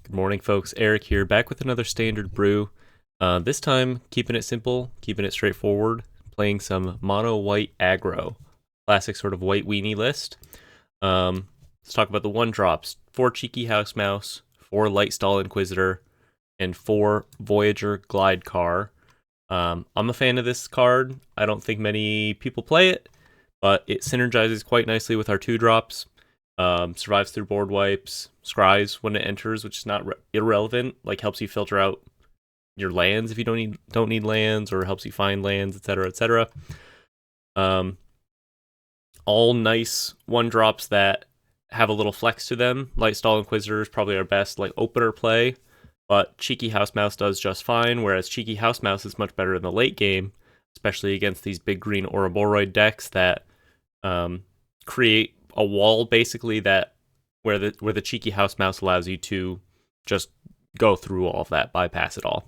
Good morning, folks. Eric here, back with another standard brew. This time, keeping it simple, keeping it straightforward, playing some mono white aggro, classic sort of white weenie list. Let's talk about the one drops: 4 Cheeky House Mouse, 4 Lightstall Inquisitor, and 4 Voyager Glide Car. I'm a fan of this card. I don't think many people play it, but it synergizes quite nicely with our 2 drops. Survives through board wipes, scries when it enters, which is not irrelevant. Like, helps you filter out your lands if you don't need lands, or helps you find lands, etc., etc. All nice one drops that have a little flex to them. Lightstall Inquisitor is probably our best like opener play, but Cheeky House Mouse does just fine. Whereas Cheeky House Mouse is much better in the late game, especially against these big green Ouroboros decks that create a wall basically that where the Cheeky House Mouse allows you to just go through all of that, bypass it all.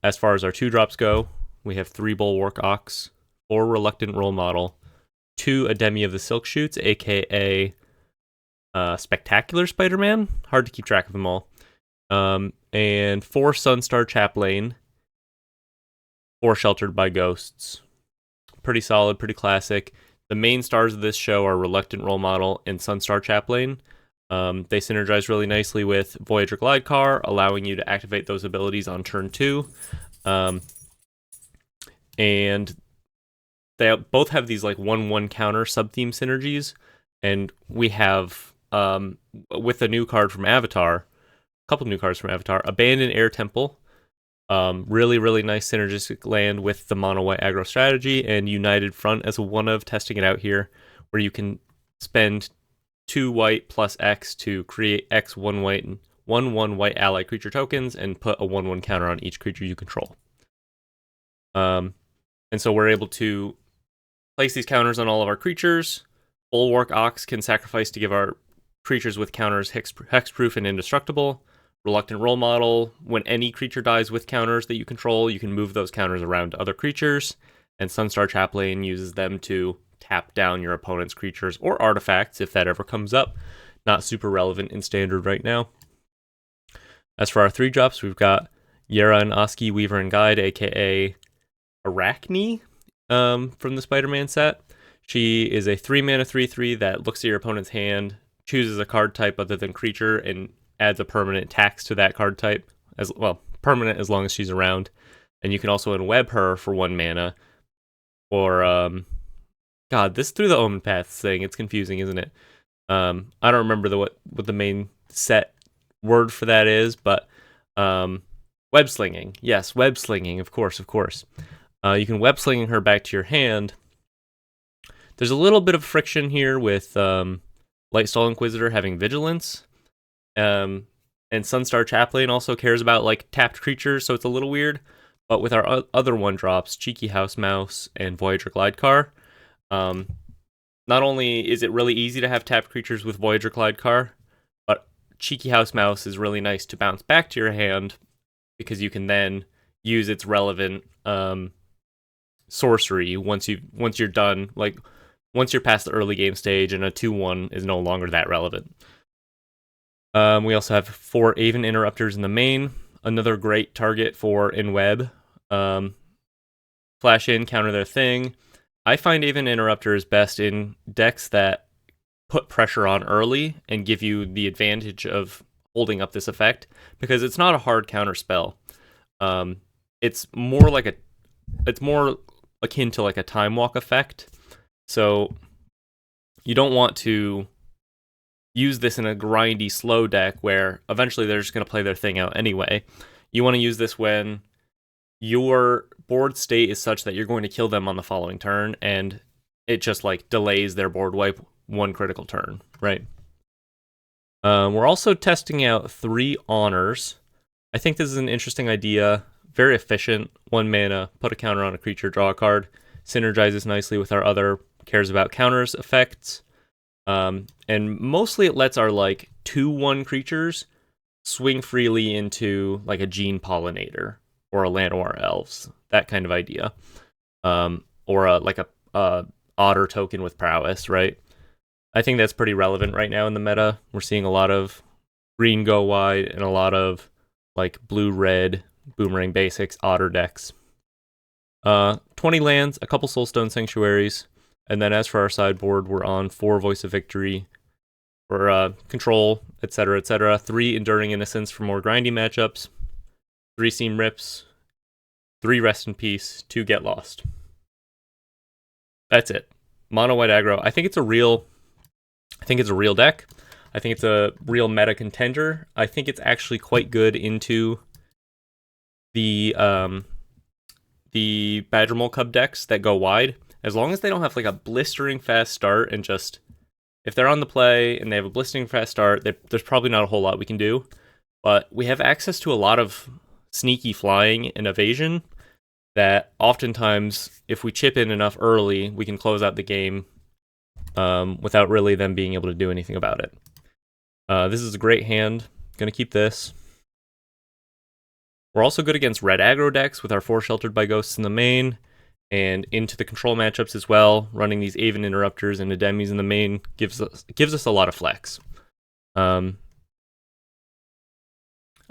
As far as our 2 drops go, we have 3 Bulwark Ox, 4 Reluctant Role Model, 2 Ademi of the Silk Shoots, aka Spectacular Spider-Man, hard to keep track of them all, and 4 Sunstar Chaplain, 4 Sheltered by Ghosts. Pretty solid, pretty classic. The main stars of this show are Reluctant Role Model and Sunstar Chaplain. They synergize really nicely with Voyager Glide Car, allowing you to activate those abilities on turn 2. And they both have these like 1/1 counter sub-theme synergies. And we have, with a new card from Avatar, a couple new cards from Avatar, Abandoned Air Temple. Really, really nice synergistic land with the mono white aggro strategy, and United Front as a one of, testing it out here, where you can spend 2 white plus X to create X 1 white and 1/1 white ally creature tokens and put a 1/1 counter on each creature you control. And so we're able to place these counters on all of our creatures. Bulwark Ox can sacrifice to give our creatures with counters hexproof and indestructible. Reluctant Role Model, when any creature dies with counters that you control, you can move those counters around to other creatures. And Sunstar Chaplain uses them to tap down your opponent's creatures or artifacts if that ever comes up. Not super relevant in Standard right now. As for our 3 drops, we've got Yera and Oski, Weaver and Guide, aka Arachne, from the Spider-Man set. She is a 3-mana 3/3 that looks at your opponent's hand, chooses a card type other than creature, and adds a permanent tax to that card type, as well, permanent as long as she's around. And you can also unweb her for 1 mana. Or, God, this Through the Omen Paths thing, it's confusing, isn't it? I don't remember what the main set word for that is, but web slinging. Yes, web slinging, of course. You can web slinging her back to your hand. There's a little bit of friction here with Lightstall Inquisitor having Vigilance. And Sunstar Chaplain also cares about like tapped creatures, so it's a little weird. But with our other 1 drops, Cheeky House Mouse and Voyager Glide Car, not only is it really easy to have tapped creatures with Voyager Glide Car, but Cheeky House Mouse is really nice to bounce back to your hand because you can then use its relevant sorcery once you're done, like once you're past the early game stage, and a 2/1 is no longer that relevant. We also have 4 Aven Interrupters in the main, another great target for in-web. Flash in, counter their thing. I find Aven Interrupters best in decks that put pressure on early and give you the advantage of holding up this effect, because it's not a hard counter spell. It's more akin to like a Time Walk effect. So you don't want to use this in a grindy, slow deck where eventually they're just going to play their thing out anyway. You want to use this when your board state is such that you're going to kill them on the following turn, and it just like delays their board wipe 1 critical turn, right? We're also testing out 3 Honors. I think this is an interesting idea. Very efficient. 1 mana, put a counter on a creature, draw a card. Synergizes nicely with our other cares about counters effects. And mostly it lets our like 2/1 creatures swing freely into like a Gene Pollinator or a Llanowar Elves, that kind of idea. Or a Otter token with prowess, right? I think that's pretty relevant right now in the meta. We're seeing a lot of green go wide, and a lot of like blue-red boomerang basics, otter decks. 20 lands, a couple Soulstone Sanctuaries, and then as for our sideboard, we're on 4 Voice of Victory for control, etc., etc. 3 Enduring Innocence for more grindy matchups, 3 Seam Rips, 3 Rest in Peace, 2 Get Lost. That's it. Mono white aggro. I think it's a real deck. I think it's a real meta contender. I think it's actually quite good into the Badgermole Cub decks that go wide. As long as they don't have like a blistering fast start and just, if they're on the play and they have a blistering fast start, there's probably not a whole lot we can do. But we have access to a lot of sneaky flying and evasion that oftentimes, if we chip in enough early, we can close out the game without really them being able to do anything about it. This is a great hand. Gonna keep this. We're also good against red aggro decks with our 4 Sheltered by Ghosts in the main, and into the control matchups as well. Running these Aven Interrupters and Ademis in the main gives us a lot of flex. I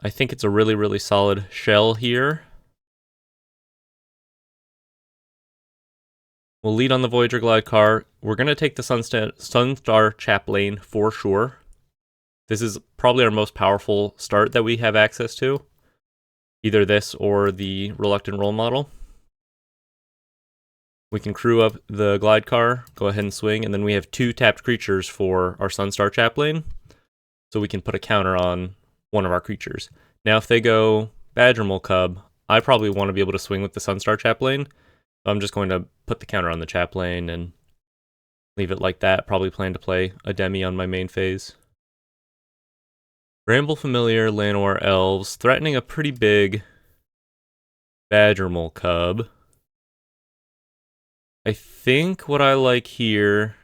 think it's a really, really solid shell here. We'll lead on the Voyager Glide car. We're going to take the Sunstar Chaplain for sure. This is probably our most powerful start that we have access to. Either this or the Reluctant Role Model. We can crew up the Glide car, go ahead and swing, and then we have 2 tapped creatures for our Sunstar Chaplain. So we can put a counter on one of our creatures. Now if they go Badgermole Cub, I probably want to be able to swing with the Sunstar Chaplain. So I'm just going to put the counter on the Chaplain and leave it like that. Probably plan to play a Demi on my main phase. Bramble Familiar, Llanowar Elves, threatening a pretty big Badgermole Cub. I think what I like here...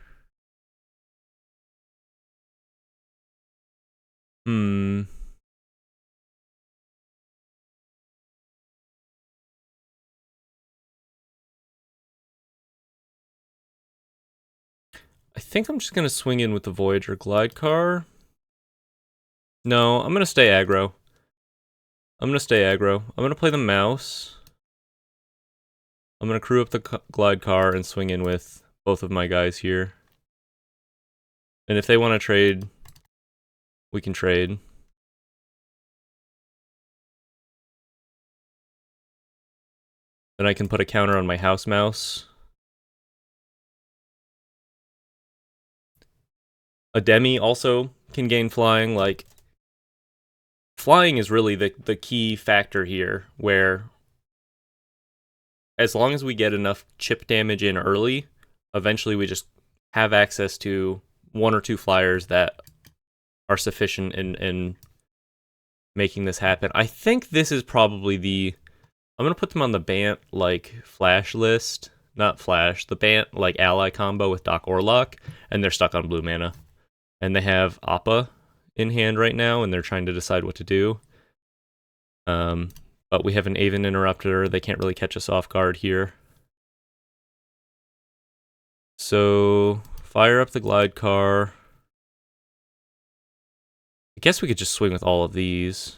I think I'm just going to swing in with the Voyager Glide car. No, I'm going to stay aggro. I'm going to play the mouse. I'm going to crew up the Glide car and swing in with both of my guys here. And if they want to trade, we can trade. Then I can put a counter on my house mouse. A Demi also can gain flying. Like, flying is really the key factor here, where as long as we get enough chip damage in early, eventually we just have access to 1 or 2 flyers that are sufficient in making this happen. I think this is probably I'm going to put them on the Bant, like, Flash list. Not Flash, the Bant, like, ally combo with Doc Orlock, and they're stuck on blue mana. And they have Appa in hand right now, and they're trying to decide what to do. But we have an Aven Interrupter. They can't really catch us off guard here. So, fire up the Glide car. I guess we could just swing with all of these.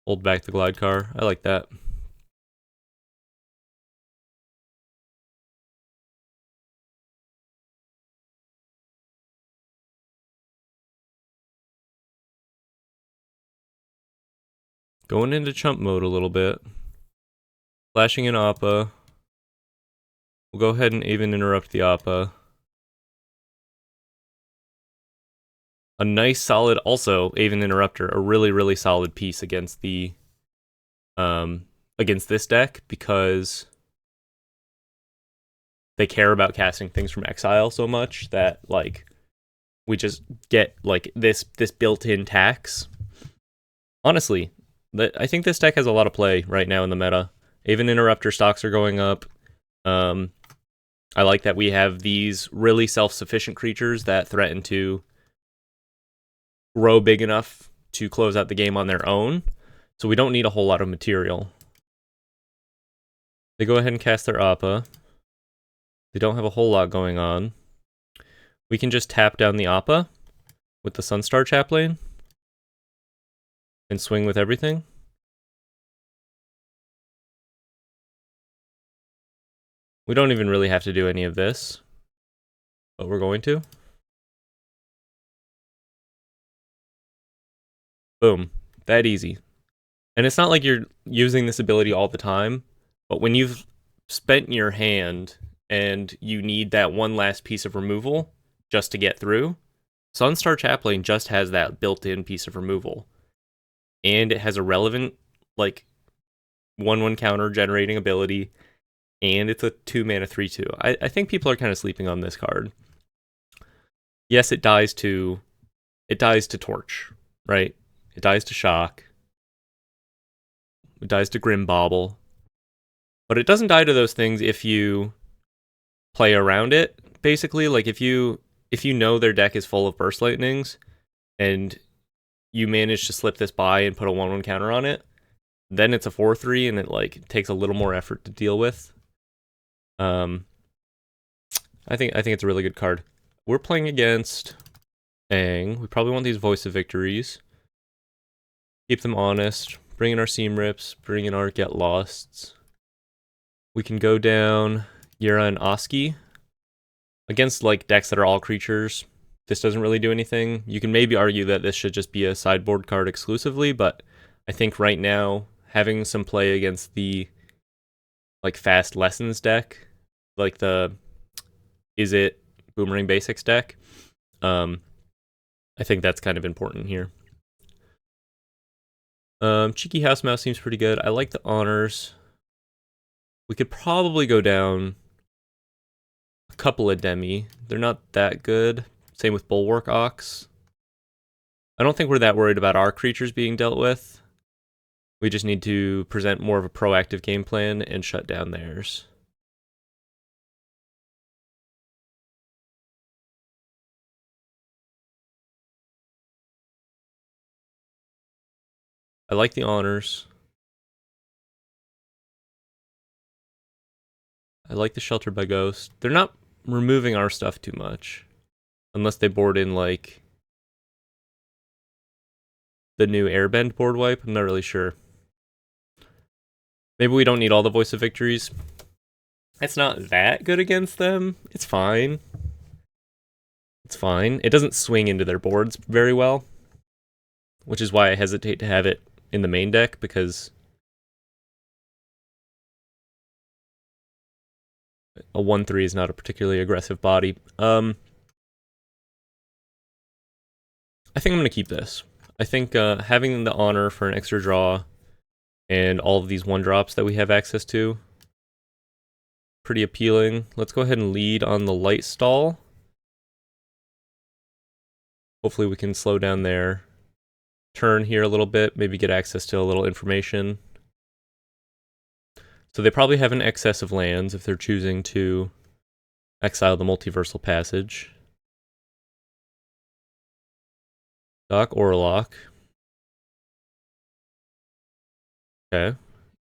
Hold back the Glide car. I like that. Going into chump mode a little bit. Flashing in Appa. We'll go ahead and even interrupt the Appa. A nice solid, also Aven Interrupter, a really, really solid piece against the against this deck, because they care about casting things from exile so much that, like, we just get like this built-in tax. Honestly, I think this deck has a lot of play right now in the meta. Aven Interrupter stocks are going up. I like that we have these really self-sufficient creatures that threaten to grow big enough to close out the game on their own. So we don't need a whole lot of material. They go ahead and cast their Appa. They don't have a whole lot going on. We can just tap down the Appa with the Sunstar Chaplain and swing with everything. We don't even really have to do any of this, but we're going to. Boom. That easy. And it's not like you're using this ability all the time, but when you've spent your hand and you need that one last piece of removal just to get through, Sunstar Chaplain just has that built-in piece of removal. And it has a relevant, like, 1/1 counter generating ability, and it's a 2-mana 3/2. I think people are kind of sleeping on this card. Yes, it dies to Torch, right? It dies to Shock. It dies to Grim Bauble. But it doesn't die to those things if you play around it, basically. Like, if you know their deck is full of Burst Lightnings, and you manage to slip this by and put a 1/1 counter on it, then it's a 4/3, and it, like, takes a little more effort to deal with. I think it's a really good card. We're playing against Aang. We probably want these Voice of Victories. Keep them honest. Bring in our Seam Rips. Bring in our Get Losts. We can go down Yura and Oski. Against, like, decks that are all creatures, this doesn't really do anything. You can maybe argue that this should just be a sideboard card exclusively, but I think right now, having some play against the, like, fast lessons deck, like the Is It Boomerang Basics deck, I think that's kind of important here. Cheeky House Mouse seems pretty good. I like the Honors. We could probably go down a couple of Demi. They're not that good. Same with Bulwark Ox. I don't think we're that worried about our creatures being dealt with. We just need to present more of a proactive game plan and shut down theirs. I like the Honors. I like the Shelter by Ghost. They're not removing our stuff too much. Unless they board in, like, the new Airbend board wipe. I'm not really sure. Maybe we don't need all the Voice of Victories. It's not that good against them. It's fine. It's fine. It doesn't swing into their boards very well, which is why I hesitate to have it in the main deck, because a 1/3 is not a particularly aggressive body. I think I'm going to keep this. I think having the Honor for an extra draw and all of these 1-drops that we have access to, pretty appealing. Let's go ahead and lead on the Light Stall. Hopefully we can slow down their turn here a little bit, maybe get access to a little information. So they probably have an excess of lands if they're choosing to exile the Multiversal Passage. Doc Orlock. Okay.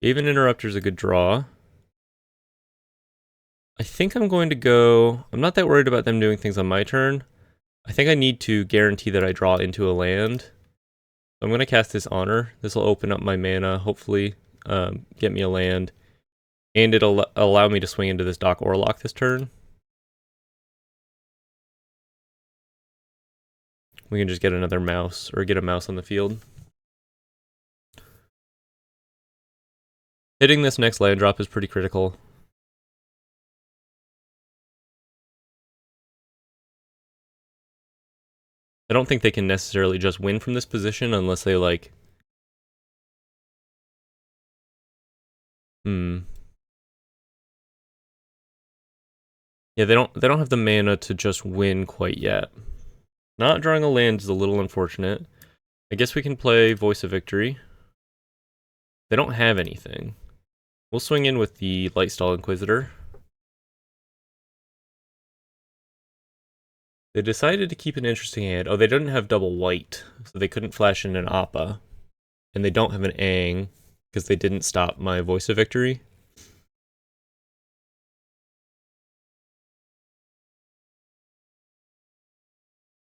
Even Interrupter's a good draw. I think I'm going to go... I'm not that worried about them doing things on my turn. I think I need to guarantee that I draw into a land. I'm going to cast this Honor. This will open up my mana, hopefully get me a land. And it'll allow me to swing into this Doc Orlock this turn. We can just get another mouse, or get a mouse on the field. Hitting this next land drop is pretty critical. I don't think they can necessarily just win from this position unless they, like... Yeah, they don't have the mana to just win quite yet. Not drawing a land is a little unfortunate. I guess we can play Voice of Victory. They don't have anything. We'll swing in with the Lightstall Inquisitor. They decided to keep an interesting hand. Oh, they didn't have double white, so they couldn't flash in an Appa. And they don't have an Aang, because they didn't stop my Voice of Victory.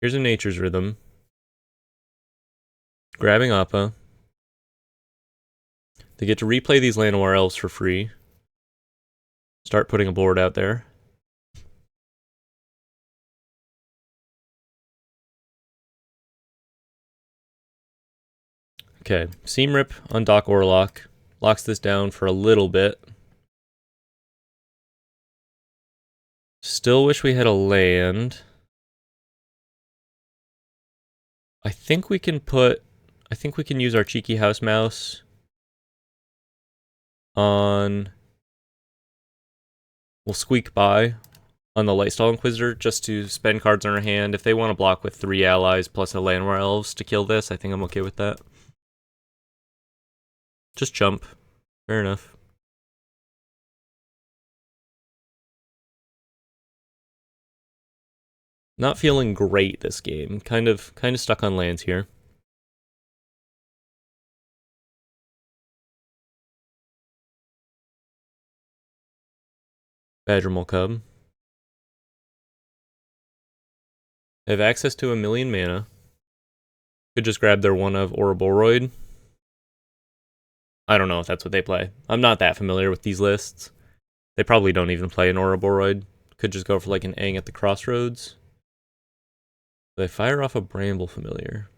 Here's a Nature's Rhythm. Grabbing Appa. They get to replay these Llanowar Elves for free. Start putting a board out there. Okay, Seam Rip on Doc Orlock. Locks this down for a little bit. Still wish we had a land. I think we can use our cheeky house mouse on... We'll squeak by on the Lightstall Inquisitor just to spend cards in our hand. If they want to block with 3 allies plus a Llanowar Elves to kill this, I think I'm okay with that. Just jump. Fair enough. Not feeling great this game. Kind of stuck on lands here. Badgermole Cub. They have access to 1,000,000 mana. Could just grab their one of Ouroboros. I don't know if that's what they play. I'm not that familiar with these lists. They probably don't even play an Ouroboros. Could just go for like an Aang at the Crossroads. They fire off a Bramble Familiar.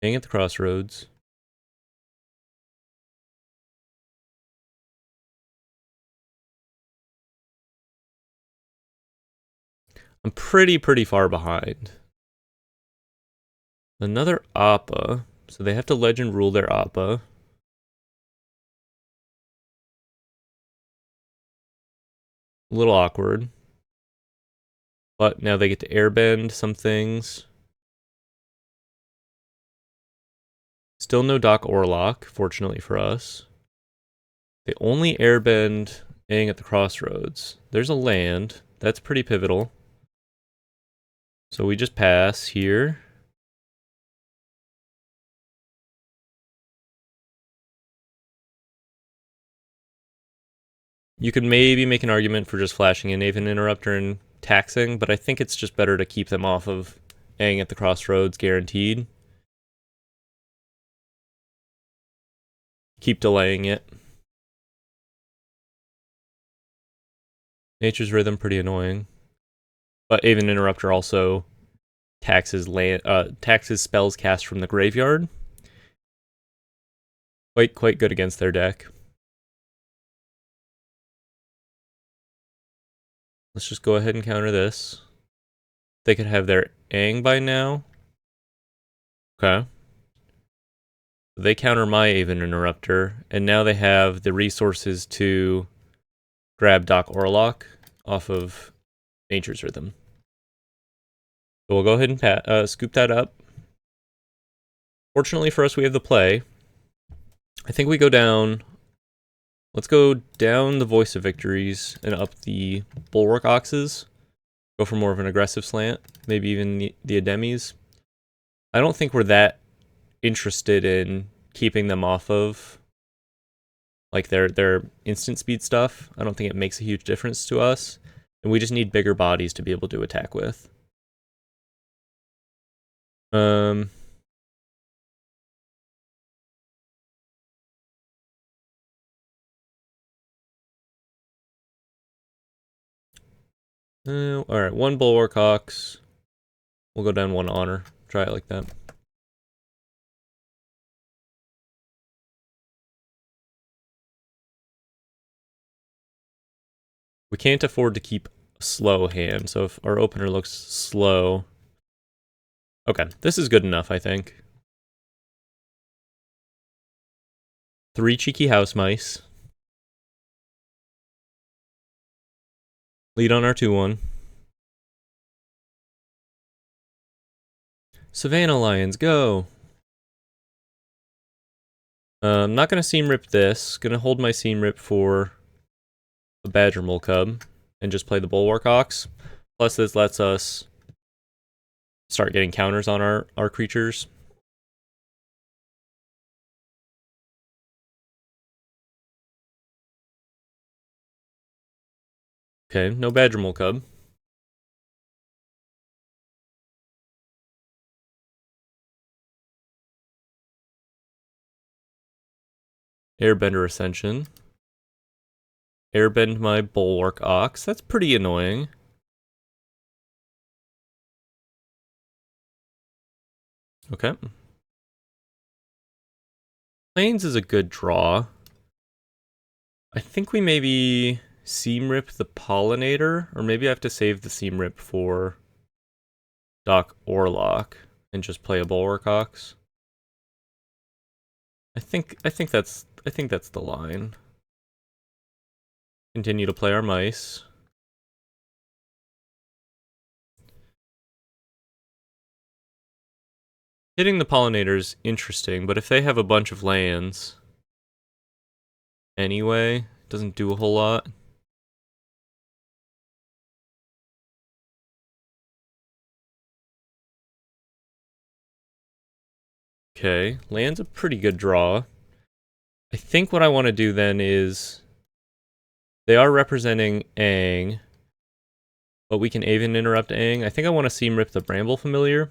Aang at the Crossroads. I'm pretty far behind. Another Appa. So they have to legend rule their Appa. A little awkward. But now they get to airbend some things. Still no Doc Orlock, fortunately for us. They only airbend Aang at the Crossroads. There's a land. That's pretty pivotal. So we just pass here. You could maybe make an argument for just flashing an Aven Interrupter and taxing, but I think it's just better to keep them off of Aang at the Crossroads, guaranteed. Keep delaying it. Nature's Rhythm, pretty annoying. But Aven Interrupter also taxes spells cast from the graveyard. Quite good against their deck. Let's just go ahead and counter this. They could have their Aang by now. Okay. They counter my Aven Interrupter, and now they have the resources to grab Doc Orlock off of Nature's Rhythm. So we'll go ahead and scoop that up. Fortunately for us, we have the play. I think we go down... Let's go down the Voice of Victories and up the Bulwark Oxes. Go for more of an aggressive slant. Maybe even the Ademis. I don't think we're that interested in keeping them off of like their instant speed stuff. I don't think it makes a huge difference to us. And we just need bigger bodies to be able to attack with. Alright, 1 Bulwark Ox. We'll go down 1 Honor. Try it like that. We can't afford to keep a slow hand, so if our opener looks slow... Okay, this is good enough, I think. 3 Cheeky House Mice. Lead on our 2-1. Savannah Lions, go! I'm not going to Seam Rip this. Going to hold my Seam Rip for the Badgermole Cub and just play the Bulwark Ox. Plus this lets us start getting counters on our creatures. Okay, no Badgermole Cub. Airbender Ascension. Airbend my Bulwark Ox. That's pretty annoying. Okay. Plains is a good draw. I think we maybe Seam Rip the Pollinator, or maybe I have to save the Seam Rip for Doc Orlock and just play a Bulwark Ox. I think that's the line. Continue to play our mice. Hitting the Pollinator is interesting, but if they have a bunch of lands anyway, it doesn't do a whole lot. Okay, land's a pretty good draw. I think what I want to do then is they are representing Aang, but we can even interrupt Aang. I think I want to Seam Rip the Bramble Familiar,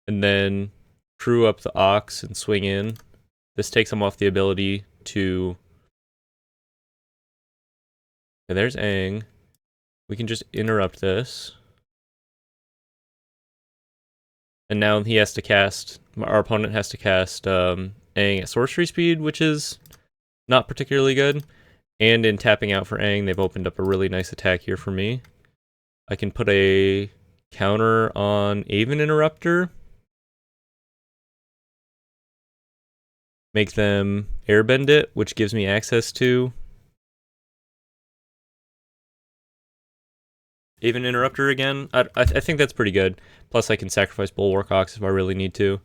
and then crew up the Ox and swing in. This takes them off the ability to... Okay, there's Aang. We can just interrupt this. And now he has to cast... Our opponent has to cast Aang at sorcery speed, which is not particularly good. And in tapping out for Aang, they've opened up a really nice attack here for me. I can put a counter on Aven Interrupter. Make them airbend it, which gives me access to Aven Interrupter again. I think that's pretty good. Plus I can sacrifice Bulwark Ox if I really need to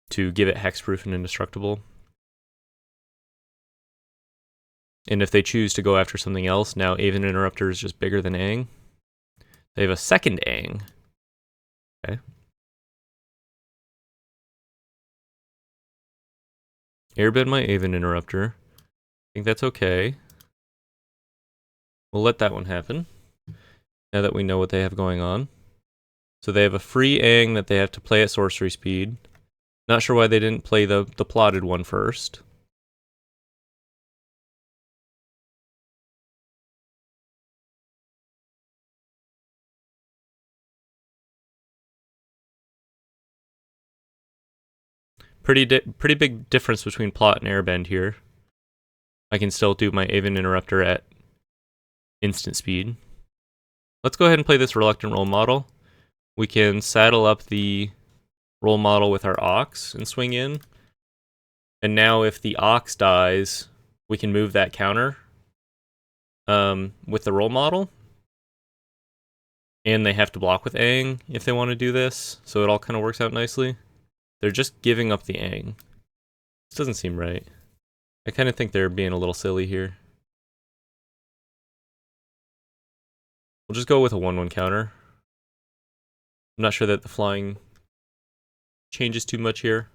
give it hexproof and indestructible. And if they choose to go after something else, now Aven Interrupter is just bigger than Aang. They have a second Aang. Okay. Airbend my Aven Interrupter. I think that's okay. We'll let that one happen, now that we know what they have going on. So they have a free Aang that they have to play at sorcery speed. Not sure why they didn't play the plotted one first. Pretty big difference between plot and airbend here. I can still do my Aven Interrupter at instant speed. Let's go ahead and play this Reluctant Role Model. We can saddle up the role model with our Ox and swing in. And now if the Ox dies, we can move that counter with the role model. And they have to block with Aang if they want to do this, so it all kind of works out nicely. They're just giving up the Aang. This doesn't seem right. I kind of think they're being a little silly here. We'll just go with a 1/1 counter. I'm not sure that the flying changes too much here.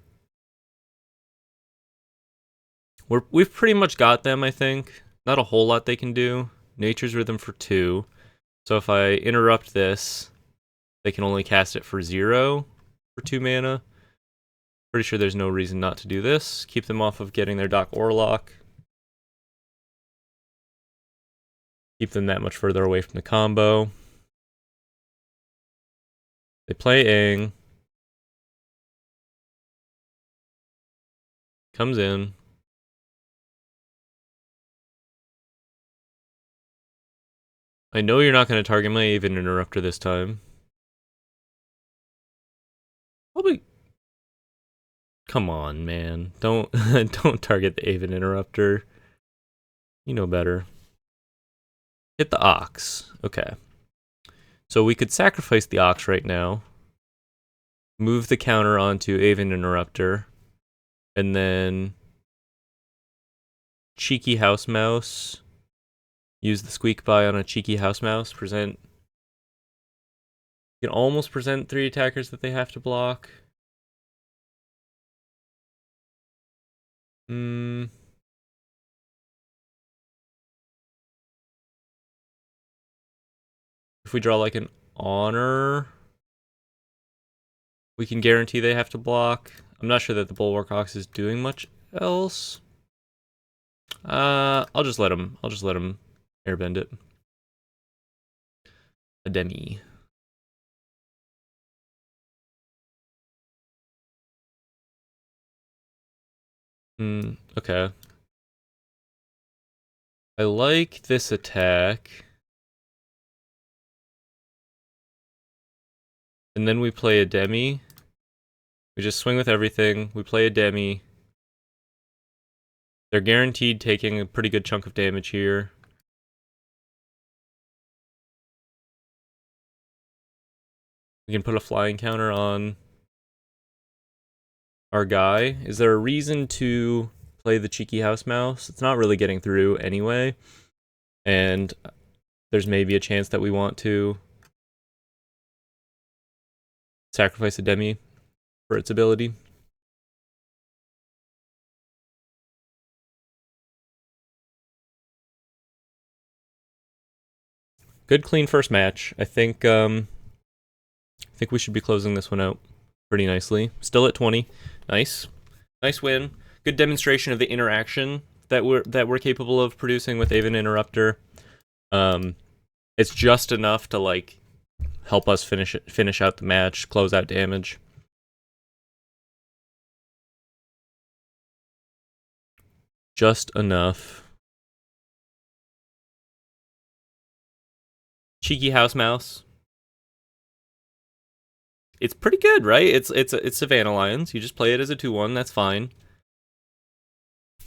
We've pretty much got them, I think. Not a whole lot they can do. Nature's Rhythm for 2. So if I interrupt this, they can only cast it for 0 for 2 mana. Pretty sure there's no reason not to do this. Keep them off of getting their Doc Orlock. Keep them that much further away from the combo. They play Aang. Comes in. I know you're not going to target my Aven Interrupter this time. Probably. Come on, man. Don't don't target the Aven Interrupter. You know better. Hit the Ox. Okay. So we could sacrifice the Ox right now. Move the counter onto Aven Interrupter. And then Cheeky House Mouse. Use the Squeak By on a Cheeky House Mouse. Present. You can almost present 3 attackers that they have to block. If we draw like an Honor, we can guarantee they have to block. I'm not sure that the Bulwark Ox is doing much else. I'll just let him airbend it. A demi. Okay. I like this attack. And then we play a demi. We just swing with everything. We play a demi. They're guaranteed taking a pretty good chunk of damage here. We can put a flying counter on our guy. Is there a reason to play the cheeky house mouse? It's not really getting through anyway. And there's maybe a chance that we want to sacrifice a demi for its ability. Good clean first match. I think we should be closing this one out pretty nicely. Still at 20. Nice. Nice win. Good demonstration of the interaction that we're capable of producing with Aven Interrupter. It's just enough to like help us finish out the match, close out damage. Just enough. Cheeky house mouse. It's pretty good, right? It's Savannah Lions. You just play it as a 2/1, that's fine.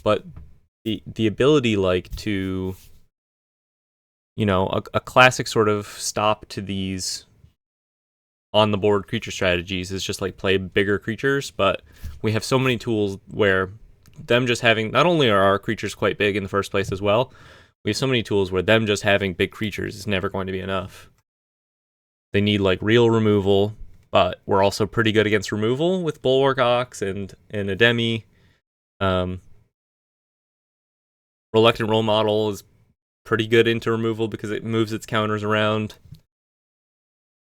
But the ability like to, you know, a classic sort of stop to these on the board creature strategies is just like play bigger creatures, but we have so many tools where them just having, not only are our creatures quite big in the first place as well, we have so many tools where them just having big creatures is never going to be enough. They need like real removal, but we're also pretty good against removal with Bulwark Ox and a demi. Reluctant Role Model is pretty good into removal because it moves its counters around.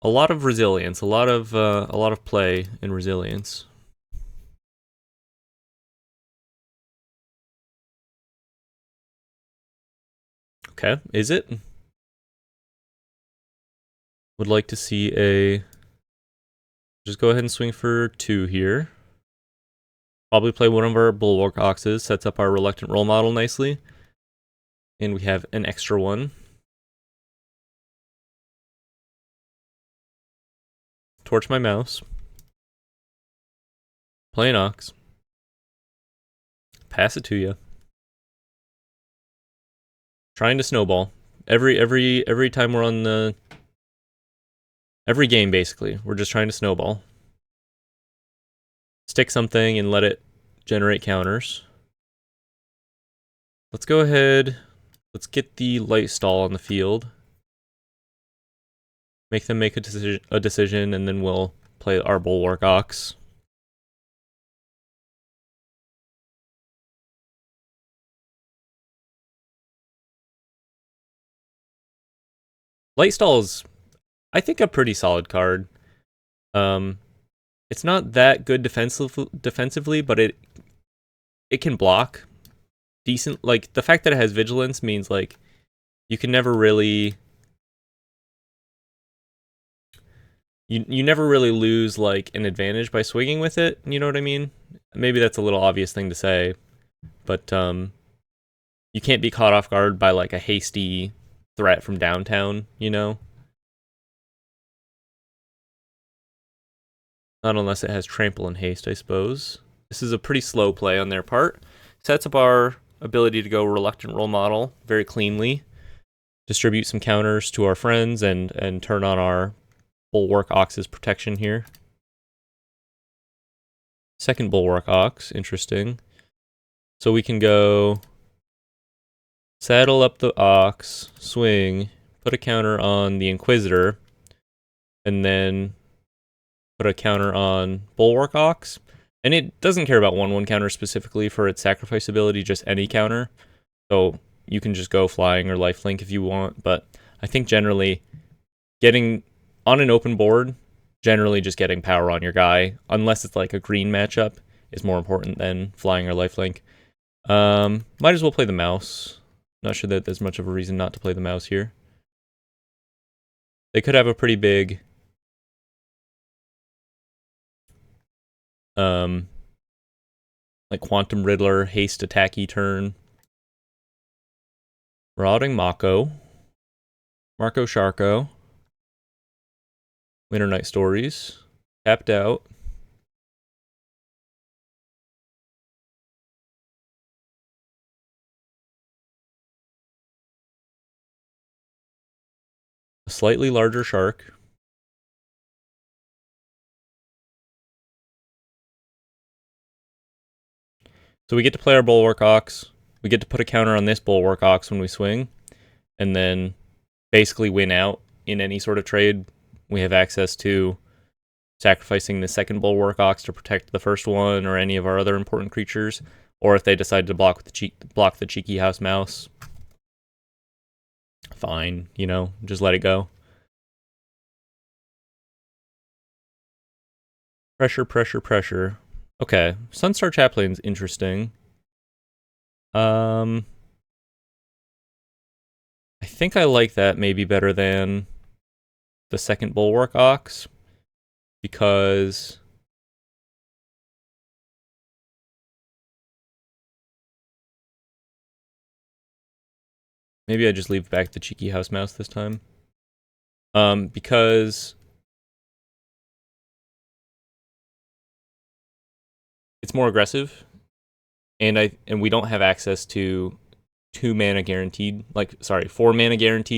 A lot of resilience, a lot of play in resilience. Okay, is it? Would like to see a... Just go ahead and swing for 2 here. Probably play one of our Bulwark Oxes, sets up our Reluctant Role Model nicely. And we have an extra one. Torch my mouse. Play an Ox. Pass it to you. Trying to snowball. Every time we're on the... Every game, basically. We're just trying to snowball. Stick something and let it generate counters. Let's go ahead. Let's get the light stall on the field. Make them make a decision, and then we'll play our Bulwark Ox. Light stall is, I think, a pretty solid card. It's not that good defensively, but it can block decent. Like, the fact that it has vigilance means like you can never really you never really lose like an advantage by swinging with it. You know what I mean? Maybe that's a little obvious thing to say, but you can't be caught off guard by like a hasty threat from downtown, you know? Not unless it has trample and haste, I suppose. This is a pretty slow play on their part. Sets up our ability to go Reluctant Role Model very cleanly. Distribute some counters to our friends and turn on our Bulwark Ox's protection here. Second Bulwark Ox, interesting. So we can go saddle up the Ox, swing, put a counter on the Inquisitor, and then put a counter on Bulwark Ox. And it doesn't care about 1/1 counter specifically for its sacrifice ability, just any counter. So you can just go flying or lifelink if you want, but I think generally getting on an open board, generally just getting power on your guy, unless it's like a green matchup, is more important than flying or lifelink. Might as well play the mouse. Not sure that there's much of a reason not to play the mouse here. They could have a pretty big like Quantum Riddler, haste attacky turn. Marauding Mako. Marco Sharko. Winter Night Stories. Tapped out. A slightly larger shark. So we get to play our Bulwark Ox. We get to put a counter on this Bulwark Ox when we swing. And then basically win out in any sort of trade. We have access to sacrificing the second Bulwark Ox to protect the first one or any of our other important creatures. Or if they decide to block the cheeky house mouse. Fine, you know, just let it go. Pressure, pressure, pressure. Okay, Sunstar Chaplain's interesting. I think I like that maybe better than the second Bulwark Ox, because maybe I just leave back the cheeky house mouse this time. Because it's more aggressive, and we don't have access to 4 mana guaranteed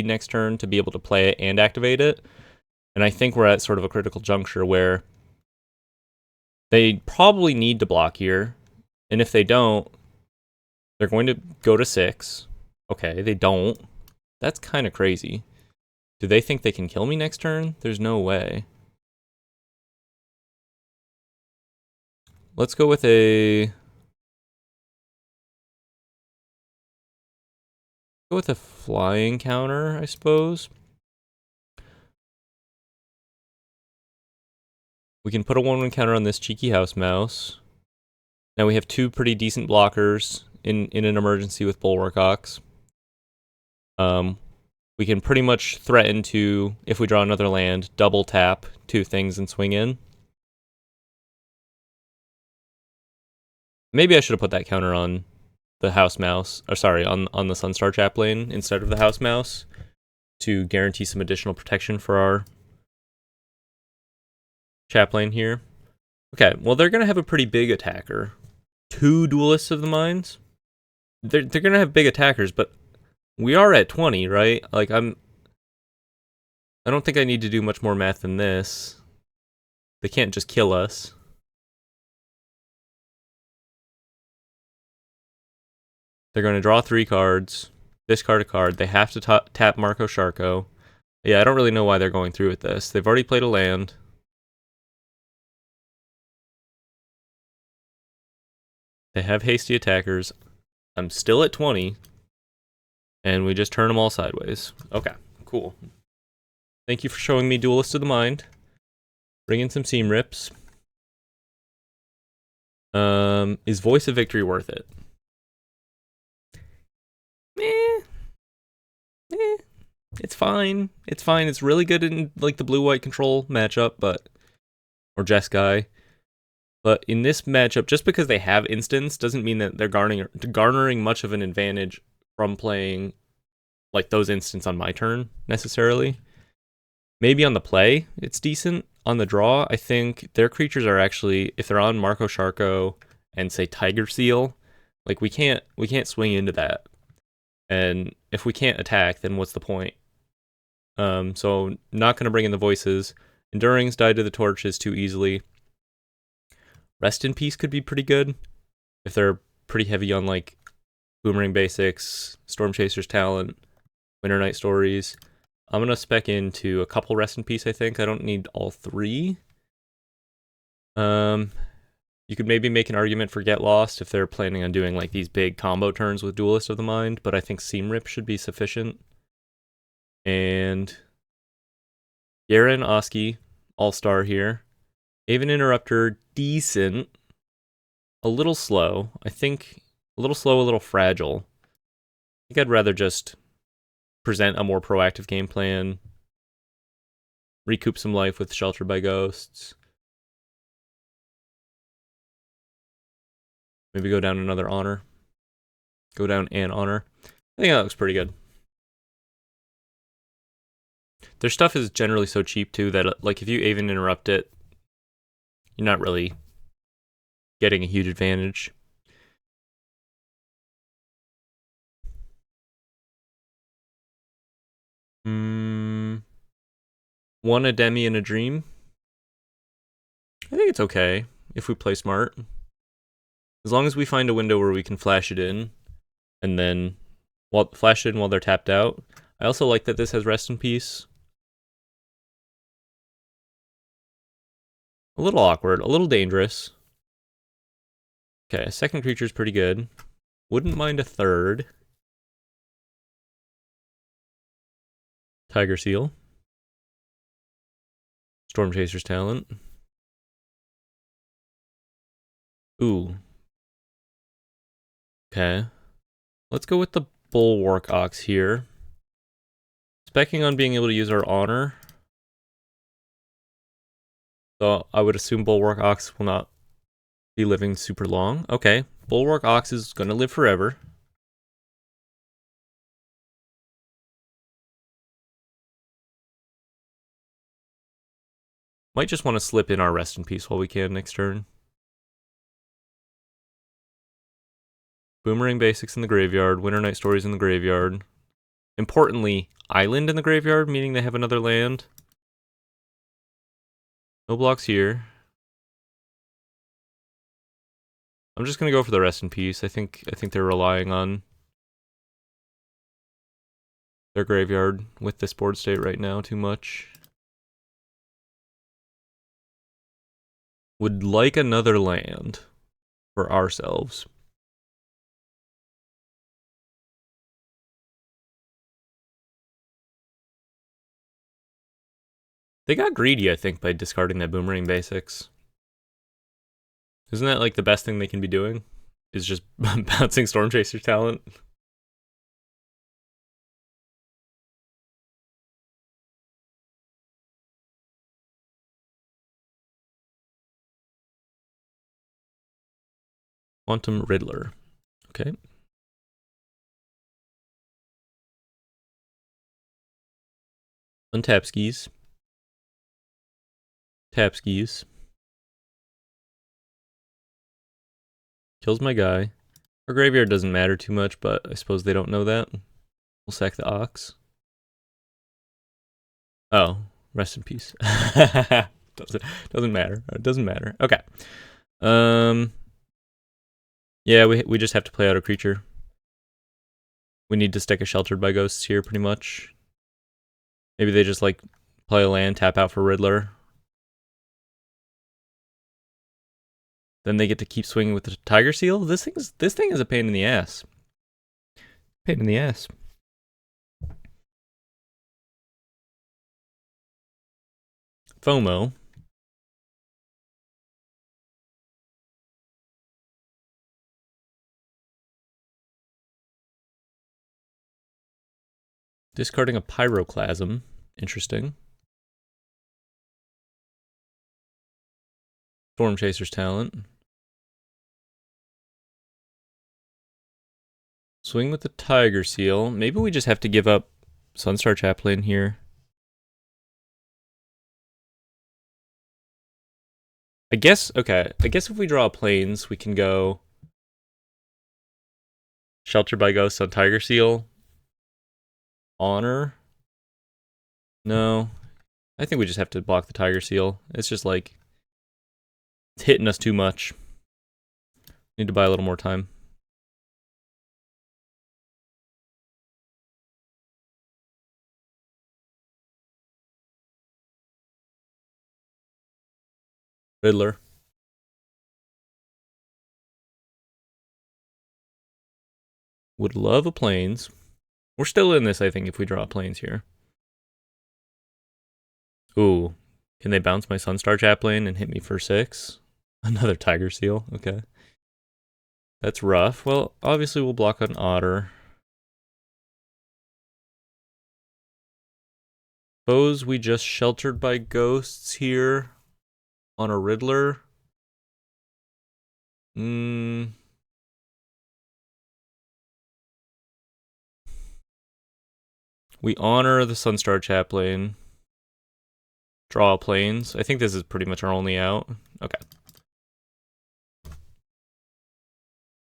next turn to be able to play it and activate it. And I think we're at sort of a critical juncture where they probably need to block here, and if they don't, they're going to go to 6. Okay, they don't. That's kind of crazy. Do they think they can kill me next turn? There's no way. Let's go with a flying counter, I suppose. We can put a 1/1 counter on this cheeky house mouse. Now we have 2 pretty decent blockers in an emergency with Bulwark Ox. We can pretty much threaten to, if we draw another land, double tap 2 things and swing in. Maybe I should have put that counter on the house mouse, or sorry, on the Sunstar Chaplain instead of the house mouse to guarantee some additional protection for our Chaplain here. Okay, well, they're going to have a pretty big attacker. 2 Duelists of the Minds. They're going to have big attackers, but we are at 20, right? Like, I don't think I need to do much more math than this. They can't just kill us. They're going to draw 3 cards, discard a card. They have to tap Marco Sharko. Yeah, I don't really know why they're going through with this. They've already played a land. They have hasty attackers. I'm still at 20. And we just turn them all sideways. Okay, cool. Thank you for showing me Duelist of the Mind. Bring in some seam rips. Is Voice of Victory worth it? It's fine. It's fine. It's really good in like the blue-white control matchup, or Jeskai. But in this matchup, just because they have instants doesn't mean that they're garnering much of an advantage from playing like those instants on my turn necessarily. Maybe on the play, it's decent. On the draw, I think their creatures are actually, if they're on Marco Sharko and say Tiger Seal, like we can't swing into that. And if we can't attack, then what's the point? So not going to bring in the voices. Endurings, Die to the Torches too easily. Rest in Peace could be pretty good if they're pretty heavy on like Boomerang Basics, Storm Chaser's Talent, Winter Night Stories. I'm going to spec into a couple Rest in Peace, I think. I don't need all 3. You could maybe make an argument for Get Lost if they're planning on doing like these big combo turns with Duelist of the Mind, but I think Seam Rip should be sufficient. And Garen, Oski, All-Star here. Haven Interrupter, decent. A little slow. I think A little slow, a little fragile. I think I'd rather just present a more proactive game plan, recoup some life with Shelter by Ghosts. Maybe go down another honor. Go down an honor. I think that looks pretty good. Their stuff is generally so cheap too that like if you even interrupt it, you're not really getting a huge advantage. One a demi and a dream. I think it's okay if we play smart. As long as we find a window where we can flash it in, and then flash it in while they're tapped out. I also like that this has rest in peace. A little awkward, a little dangerous. Okay, a second creature's pretty good. Wouldn't mind a third. Tiger Seal. Storm Chaser's Talent. Ooh. Okay. Let's go with the Bulwark Ox here. Specking on being able to use our honor. So I would assume Bulwark Ox will not be living super long. Okay. Bulwark Ox is going to live forever. Might just want to slip in our rest in peace while we can next turn. Boomerang Basics in the graveyard. Winter Night Stories in the graveyard. Importantly, Island in the graveyard, meaning they have another land. No blocks here. I'm just gonna go for the rest in peace. I think they're relying on their graveyard with this board state right now too much. Would like another land for ourselves. They got greedy, I think, by discarding that Boomerang Basics. Isn't that like the best thing they can be doing? Is just bouncing Storm Chaser Talent? Quantum Riddler. Okay. Untap skis. Tap skis. Kills my guy. Our graveyard doesn't matter too much, but I suppose they don't know that. We'll sack the Ox. Oh, rest in peace. doesn't matter. It doesn't matter. Okay. Yeah, we just have to play out a creature. We need to stick a Sheltered by Ghosts here, pretty much. Maybe they just like play a land, tap out for Riddler. Then they get to keep swinging with the Tiger Seal. This thing is a pain in the ass. Pain in the ass. FOMO. Discarding a Pyroclasm. Interesting. Storm Chaser's Talent. Swing with the Tiger Seal. Maybe we just have to give up Sunstar Chaplain here. I guess if we draw planes, we can go Shelter by Ghosts on Tiger Seal. Honor. No. I think we just have to block the Tiger Seal. It's just like, it's hitting us too much. Need to buy a little more time. Riddler. Would love a planes. We're still in this, I think, if we draw planes here. Ooh. Can they bounce my Sunstar Chaplain and hit me for 6? Another Tiger Seal. Okay. That's rough. Well, obviously we'll block an Otter. Suppose we just sheltered by ghosts here on a Riddler. We honor the Sunstar Chaplain. Draw planes. I think this is pretty much our only out. Okay.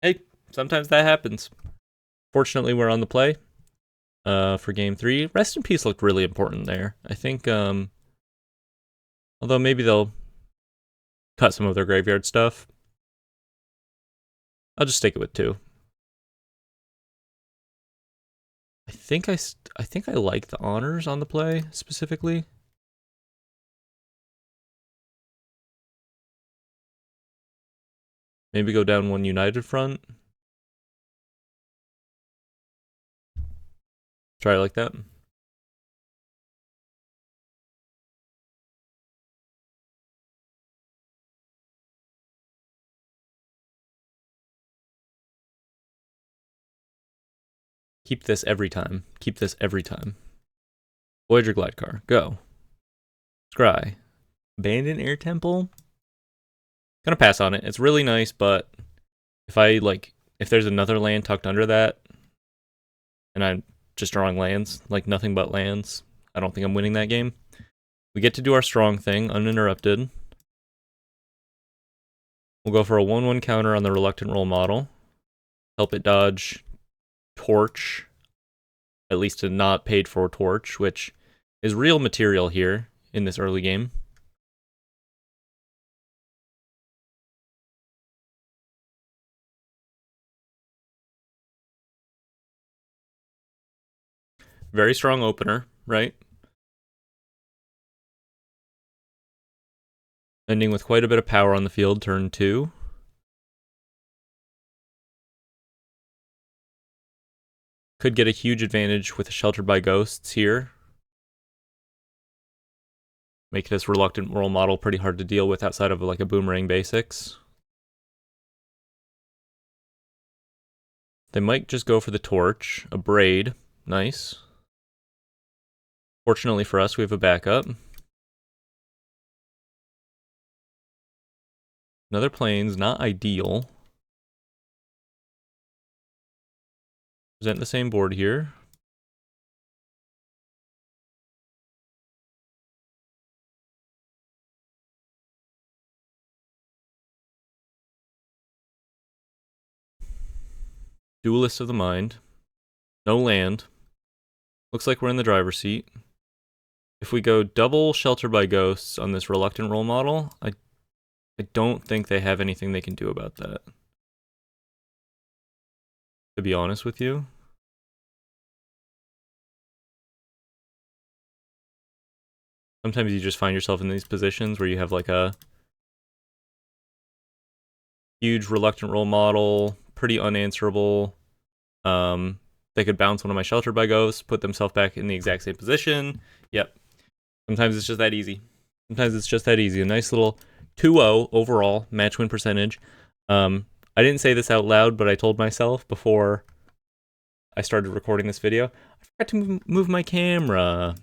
Hey, sometimes that happens. Fortunately, we're on the play for game 3. Rest in Peace looked really important there. I think, although maybe they'll cut some of their graveyard stuff. I'll just stick it with 2. I think I like the honors on the play specifically. Maybe go down 1 United front. Try it like that. Keep this every time. Keep this every time. Voyager Glidecar. Go. Scry. Abandoned Air Temple. Gonna pass on it. It's really nice, but if there's another land tucked under that, and I'm just drawing lands, like nothing but lands, I don't think I'm winning that game. We get to do our strong thing, uninterrupted. We'll go for a 1/1 counter on the Reluctant Role model. Help it dodge Torch, at least a not paid for Torch, which is real material here in this early game. Very strong opener, right? Ending with quite a bit of power on the field, turn 2. Could get a huge advantage with a Sheltered by Ghosts here. Make this Reluctant Role model pretty hard to deal with outside of like a Boomerang basics. They might just go for the Torch. A Braid. Nice. Fortunately for us, we have a backup. Another plane's not ideal. Present the same board here. Duelist of the Mind. No land. Looks like we're in the driver's seat. If we go double Shelter by Ghosts on this Reluctant Role model, I don't think they have anything they can do about that. To be honest with you. Sometimes you just find yourself in these positions where you have like a huge Reluctant Role model, pretty unanswerable. They could bounce one of my Shelter by Ghosts, put themselves back in the exact same position. Yep. Sometimes it's just that easy. Sometimes it's just that easy. A nice little 2-0 overall match win percentage. I didn't say this out loud, but I told myself before I started recording this video, I forgot to move my camera.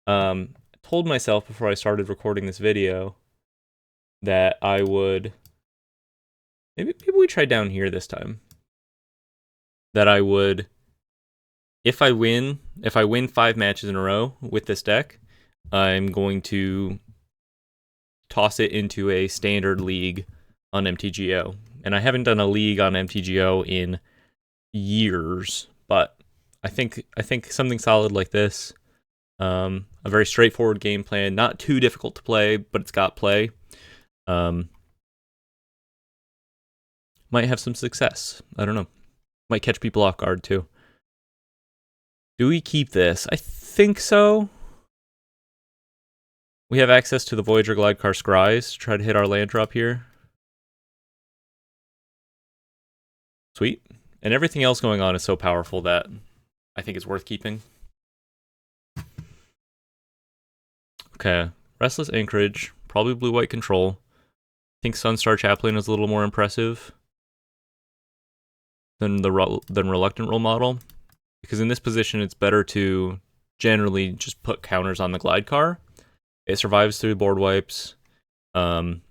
I told myself before I started recording this video that I would maybe we try down here this time. That I would, if I win 5 matches in a row with this deck, I'm going to toss it into a standard league on MTGO. And I haven't done a league on MTGO in years, but I think something solid like this, a very straightforward game plan, not too difficult to play, but it's got play, might have some success. I don't know. Might catch people off guard too. Do we keep this? I think so. We have access to the Voyager Glidecar Scries to try to hit our land drop here. Sweet. And everything else going on is so powerful that I think it's worth keeping. Okay. Restless Anchorage. Probably blue-white control. think Sunstar Chaplain is a little more impressive than Reluctant Role Model, because in this position it's better to generally just put counters on the glide car. It survives through board wipes. We'll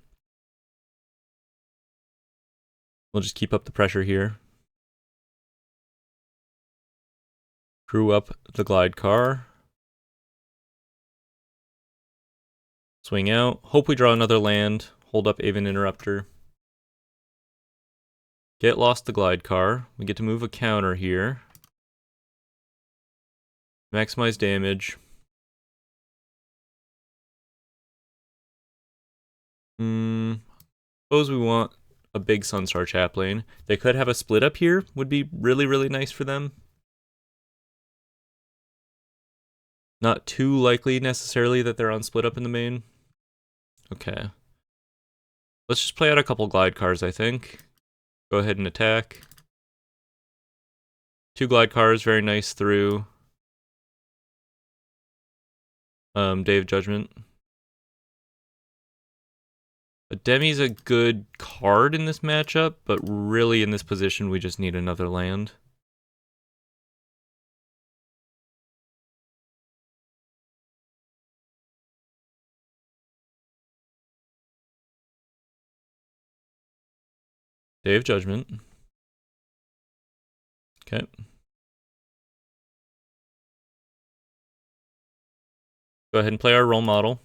just keep up the pressure here. Crew up the glide car. Swing out. Hope we draw another land. Hold up Aven Interrupter. Get lost the glide car. We get to move a counter here. Maximize damage. Suppose we want a big Sunstar Chaplain. They could have a split up here. Would be really, really nice for them. Not too likely necessarily that they're on split up in the main. Okay. Let's just play out a couple glide cars, I think. Go ahead and attack. 2 glide cars, very nice through Day of Judgment. A Demi's a good card in this matchup, but really in this position we just need another land. Day of Judgment. Okay. Go ahead and play our role model.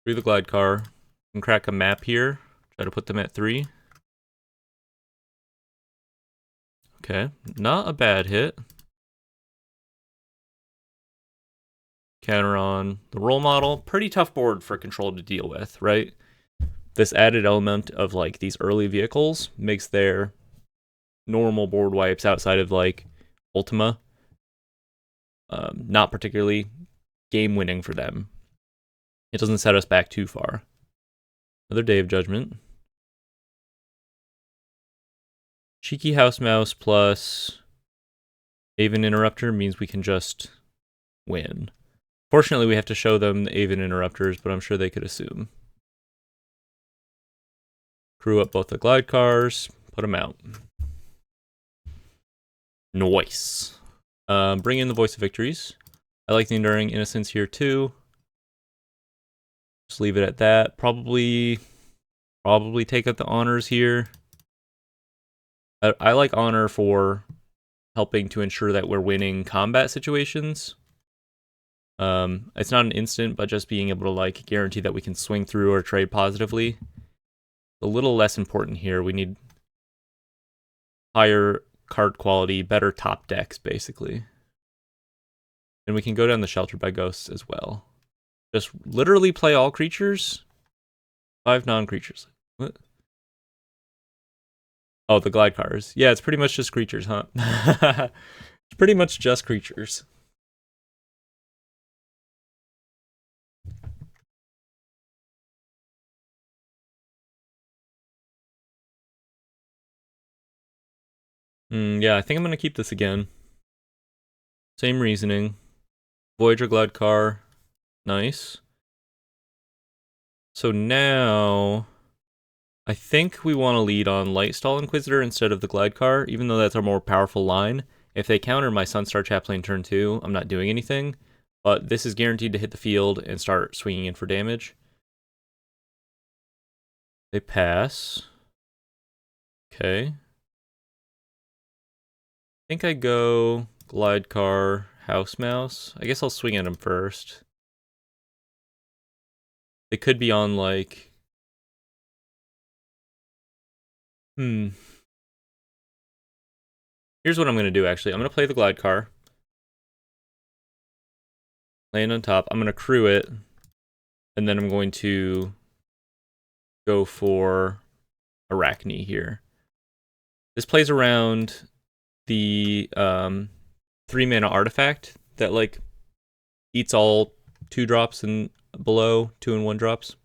Through the glide car. And crack a map here. Try to put them at 3. Okay, not a bad hit. Counter on the role model. Pretty tough board for Control to deal with, right? This added element of like these early vehicles makes their normal board wipes outside of like Ultima not particularly game winning for them. It doesn't set us back too far. Another Day of Judgment. Cheeky House Mouse plus Aven Interrupter means we can just win. Fortunately, we have to show them the Aven Interrupters, but I'm sure they could assume. Crew up both the glide cars, put them out. Nice. Bring in the Voice of Victories. I like the Enduring Innocence here too. Just leave it at that. Probably take out the honors here. I like honor for helping to ensure that we're winning combat situations. It's not an instant, but just being able to like guarantee that we can swing through or trade positively. A little less important here. We need higher card quality, better top decks, basically. And we can go down the Shelter by Ghosts as well. Just literally play all creatures. 5 non-creatures. What? Oh, the glide cars. Yeah, it's pretty much just creatures, huh? It's pretty much just creatures. Yeah, I think I'm going to keep this again. Same reasoning. Voyager glide car. Nice. So now I think we want to lead on Lightstall Inquisitor instead of the glide car, even though that's our more powerful line. If they counter my Sunstar Chaplain turn 2, I'm not doing anything. But this is guaranteed to hit the field and start swinging in for damage. They pass. Okay. I think I go glide car, house mouse. I guess I'll swing at him first. They could be on like... Here's what I'm going to do, actually. I'm going to play the glide car. Land on top. I'm going to crew it. And then I'm going to go for Arachne here. This plays around the 3-mana artifact that like eats all 2-drops and below 2 and 1 drops.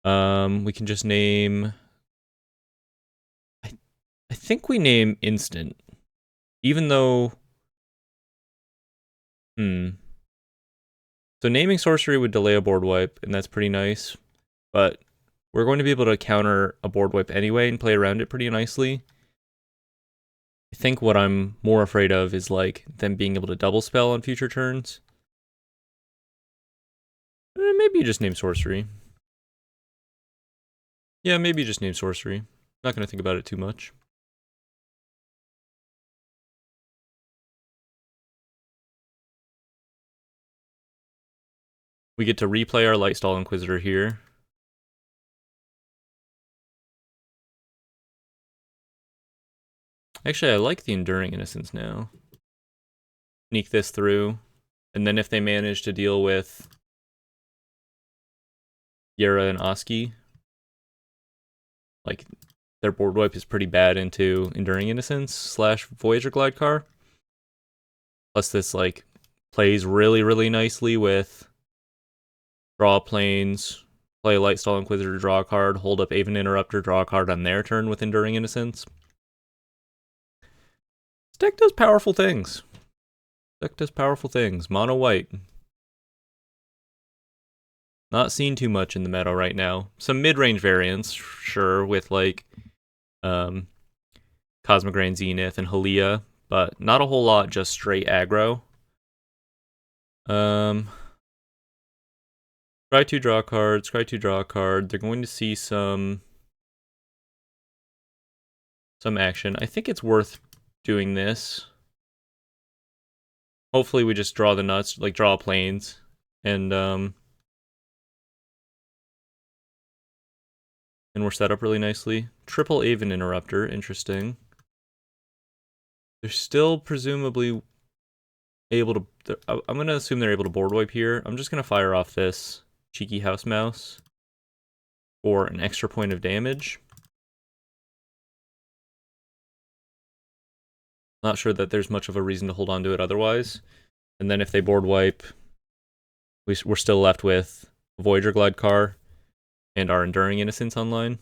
We can just name... I think we name instant, even though... So naming sorcery would delay a board wipe, and that's pretty nice. but we're going to be able to counter a board wipe anyway and play around it pretty nicely. I think what I'm more afraid of is like them being able to double spell on future turns. Maybe just name sorcery. Yeah, maybe just name sorcery. Not gonna think about it too much. We get to replay our Lightstall Inquisitor here. Actually, I like the Enduring Innocence now. Sneak this through. And then if they manage to deal with Yera and Oski, like, their board wipe is pretty bad into Enduring Innocence / Voyager Glidecar. Plus this, like, plays really, really nicely with draw planes, play a Lightstall Inquisitor, draw a card, hold up Aven Interrupter, draw a card on their turn with Enduring Innocence. This deck does powerful things. Deck does powerful things. Mono white. Not seen too much in the meta right now. Some mid-range variants, sure, with like Cosmic Grand Zenith and Halia, but not a whole lot just straight aggro. Scry 2 draw card, Scry 2 draw card. They're going to see some action. I think it's worth doing this. Hopefully we just draw the nuts, like draw planes, and we're set up really nicely. Triple Aven Interrupter, interesting. They're still presumably able to... I'm going to assume they're able to board wipe here. I'm just going to fire off this Cheeky House Mouse for an extra point of damage. Not sure that there's much of a reason to hold on to it otherwise. And then if they board wipe, we're still left with Voyager Glidecar and our Enduring Innocence online.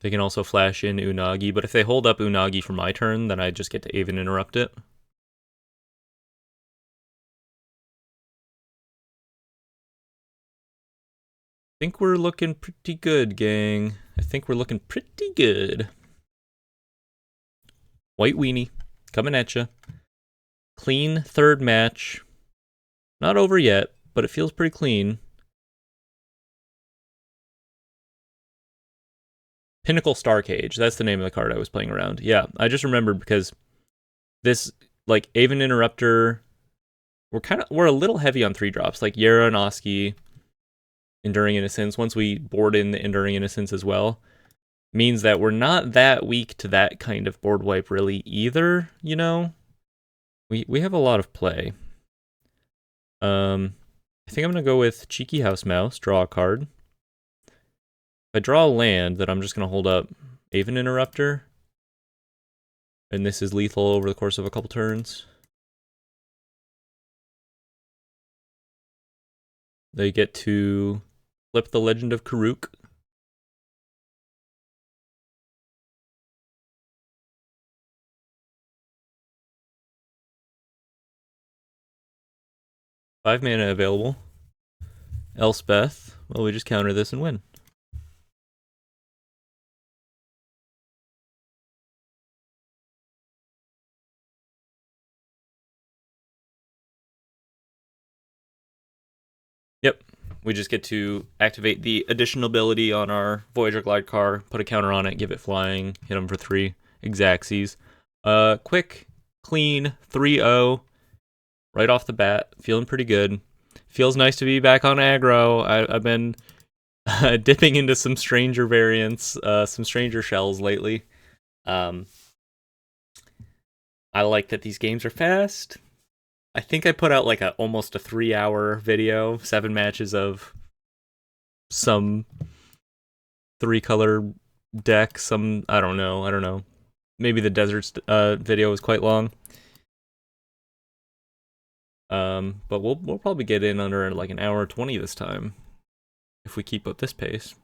They can also flash in Unagi, but if they hold up Unagi for my turn, then I just get to Aven Interrupt it. I think we're looking pretty good, gang. I think we're looking pretty good. White Weenie, coming at you. Clean third match. Not over yet, but it feels pretty clean. Pinnacle Star Cage, that's the name of the card I was playing around. Yeah, I just remembered because this, like, Aven Interrupter, we're a little heavy on 3-drops, like Yera and Oski, Enduring Innocence. Once we board in the Enduring Innocence as well, means that we're not that weak to that kind of board wipe really either, you know? We have a lot of play. I think I'm gonna go with Cheeky House Mouse, draw a card. If I draw a land, then I'm just gonna hold up Aven Interrupter. And this is lethal over the course of a couple turns. They get to flip the Legend of Karuk. Five mana available. Elspeth. Well, we just counter this and win. Yep. We just get to activate the additional ability on our Voyager Glidecar, put a counter on it, give it flying, hit them for 3 Exacxies. Quick, clean, 3-0. Right off the bat. Feeling pretty good. Feels nice to be back on aggro. I've been dipping into some stranger variants, some stranger shells lately. I like that these games are fast. I think I put out like almost a 3-hour video, 7 matches of some 3-color deck. Some I don't know. Maybe the deserts video was quite long. But we'll probably get in under like an hour 20 this time if we keep up this pace.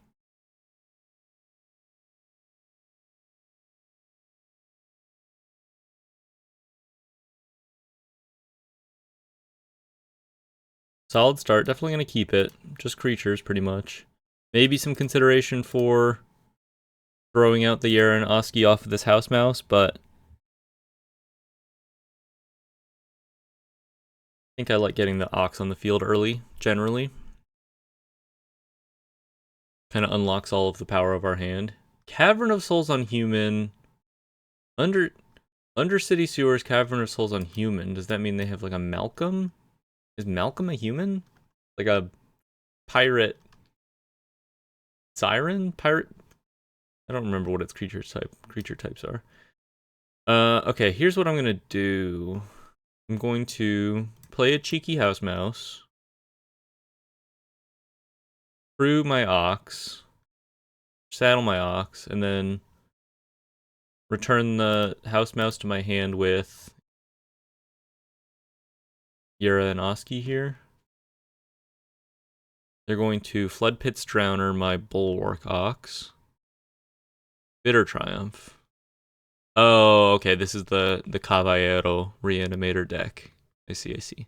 Solid start. Definitely going to keep it. Just creatures, pretty much. Maybe some consideration for throwing out the Yara and Oski off of this house mouse, but I think I like getting the Ox on the field early, generally. Kind of unlocks all of the power of our hand. Cavern of Souls on human. Undercity Sewers, Cavern of Souls on human. Does that mean they have like a Malcolm? Is Malcolm a human? Like a pirate siren? Pirate? I don't remember what its creature types are. Okay, here's what I'm gonna do. I'm going to play a cheeky house mouse. Through my Ox. Saddle my Ox, and then return the house mouse to my hand with Yara and Oski here. They're going to Flood Pit's Drowner my Bulwark Ox. Bitter Triumph. Oh, okay, this is the Caballero Reanimator deck. I see.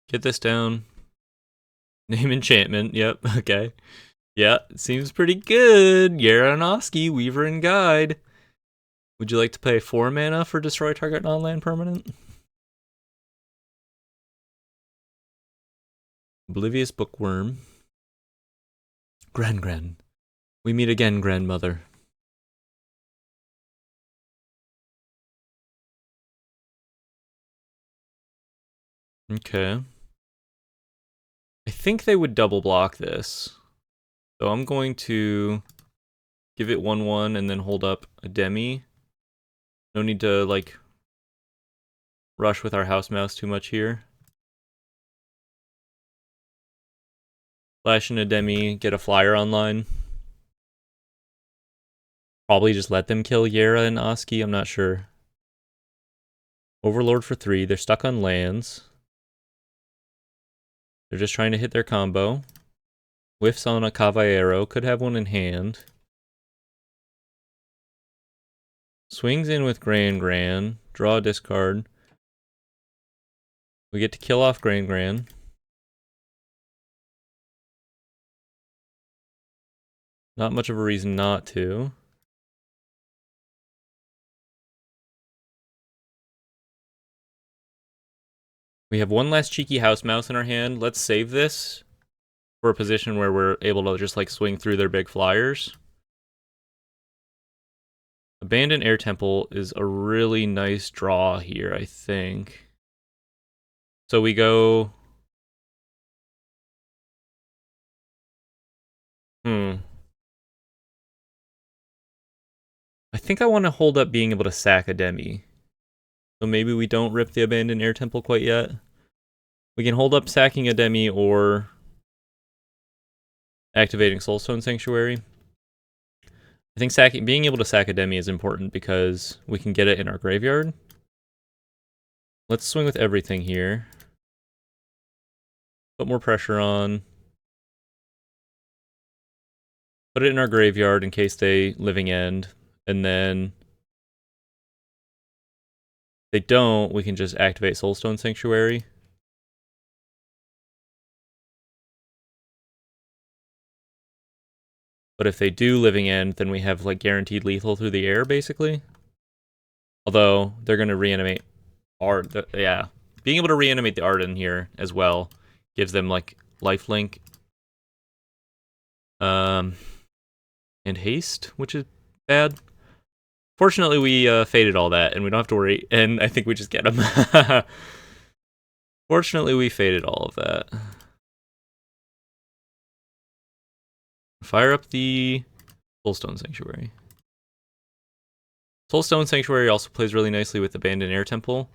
Get this down. Name enchantment, yep, okay. Yeah, seems pretty good. Yaranowski, Weaver and Guide. Would you like to pay 4 mana for destroy target non-land permanent? Oblivious Bookworm. Gran. We meet again, grandmother. Okay. I think they would double block this. So I'm going to give it 1/1 and then hold up a Demi. No need to, like, rush with our house mouse too much here. Flash in a Demi, get a flyer online. Probably just let them kill Yara and Oski, I'm not sure. Overlord for 3, they're stuck on lands. They're just trying to hit their combo. Whiffs on a Caballero, could have one in hand. Swings in with Gran, draw a discard. We get to kill off Gran. Not much of a reason not to. We have one last cheeky house mouse in our hand. Let's save this for a position where we're able to just like swing through their big flyers. Abandoned Air Temple is a really nice draw here, I think. So we go... I think I want to hold up being able to sack a Demi. So maybe we don't rip the Abandoned Air Temple quite yet. We can hold up sacking a Demi or activating Soulstone Sanctuary. I think being able to sack a Demi is important because we can get it in our graveyard. Let's swing with everything here. Put more pressure on. Put it in our graveyard in case they living end. And then if they don't, we can just activate Soulstone Sanctuary. But if they do living end, then we have like guaranteed lethal through the air, basically. Although they're going to reanimate Art. Yeah, being able to reanimate the Arden here as well gives them like lifelink. And haste, which is bad. Fortunately, we faded all that, and we don't have to worry. And I think we just get them. Fortunately, we faded all of that. Fire up the Soulstone Sanctuary. Soulstone Sanctuary also plays really nicely with Abandoned Air Temple.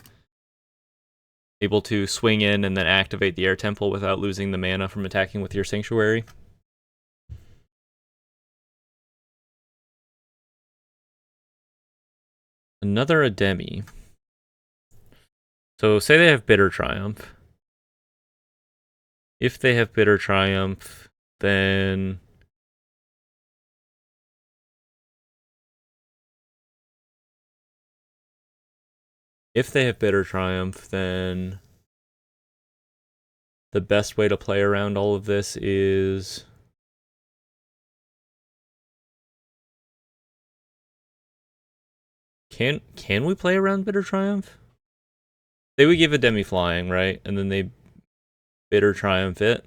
Able to swing in and then activate the Air Temple without losing the mana from attacking with your Sanctuary. Another Ademi. So say they have Bitter Triumph. If they have Bitter Triumph, then... If they have Bitter Triumph, then the best way to play around all of this is... Can we play around Bitter Triumph? They would give a Demi Flying, right? And then they Bitter Triumph it.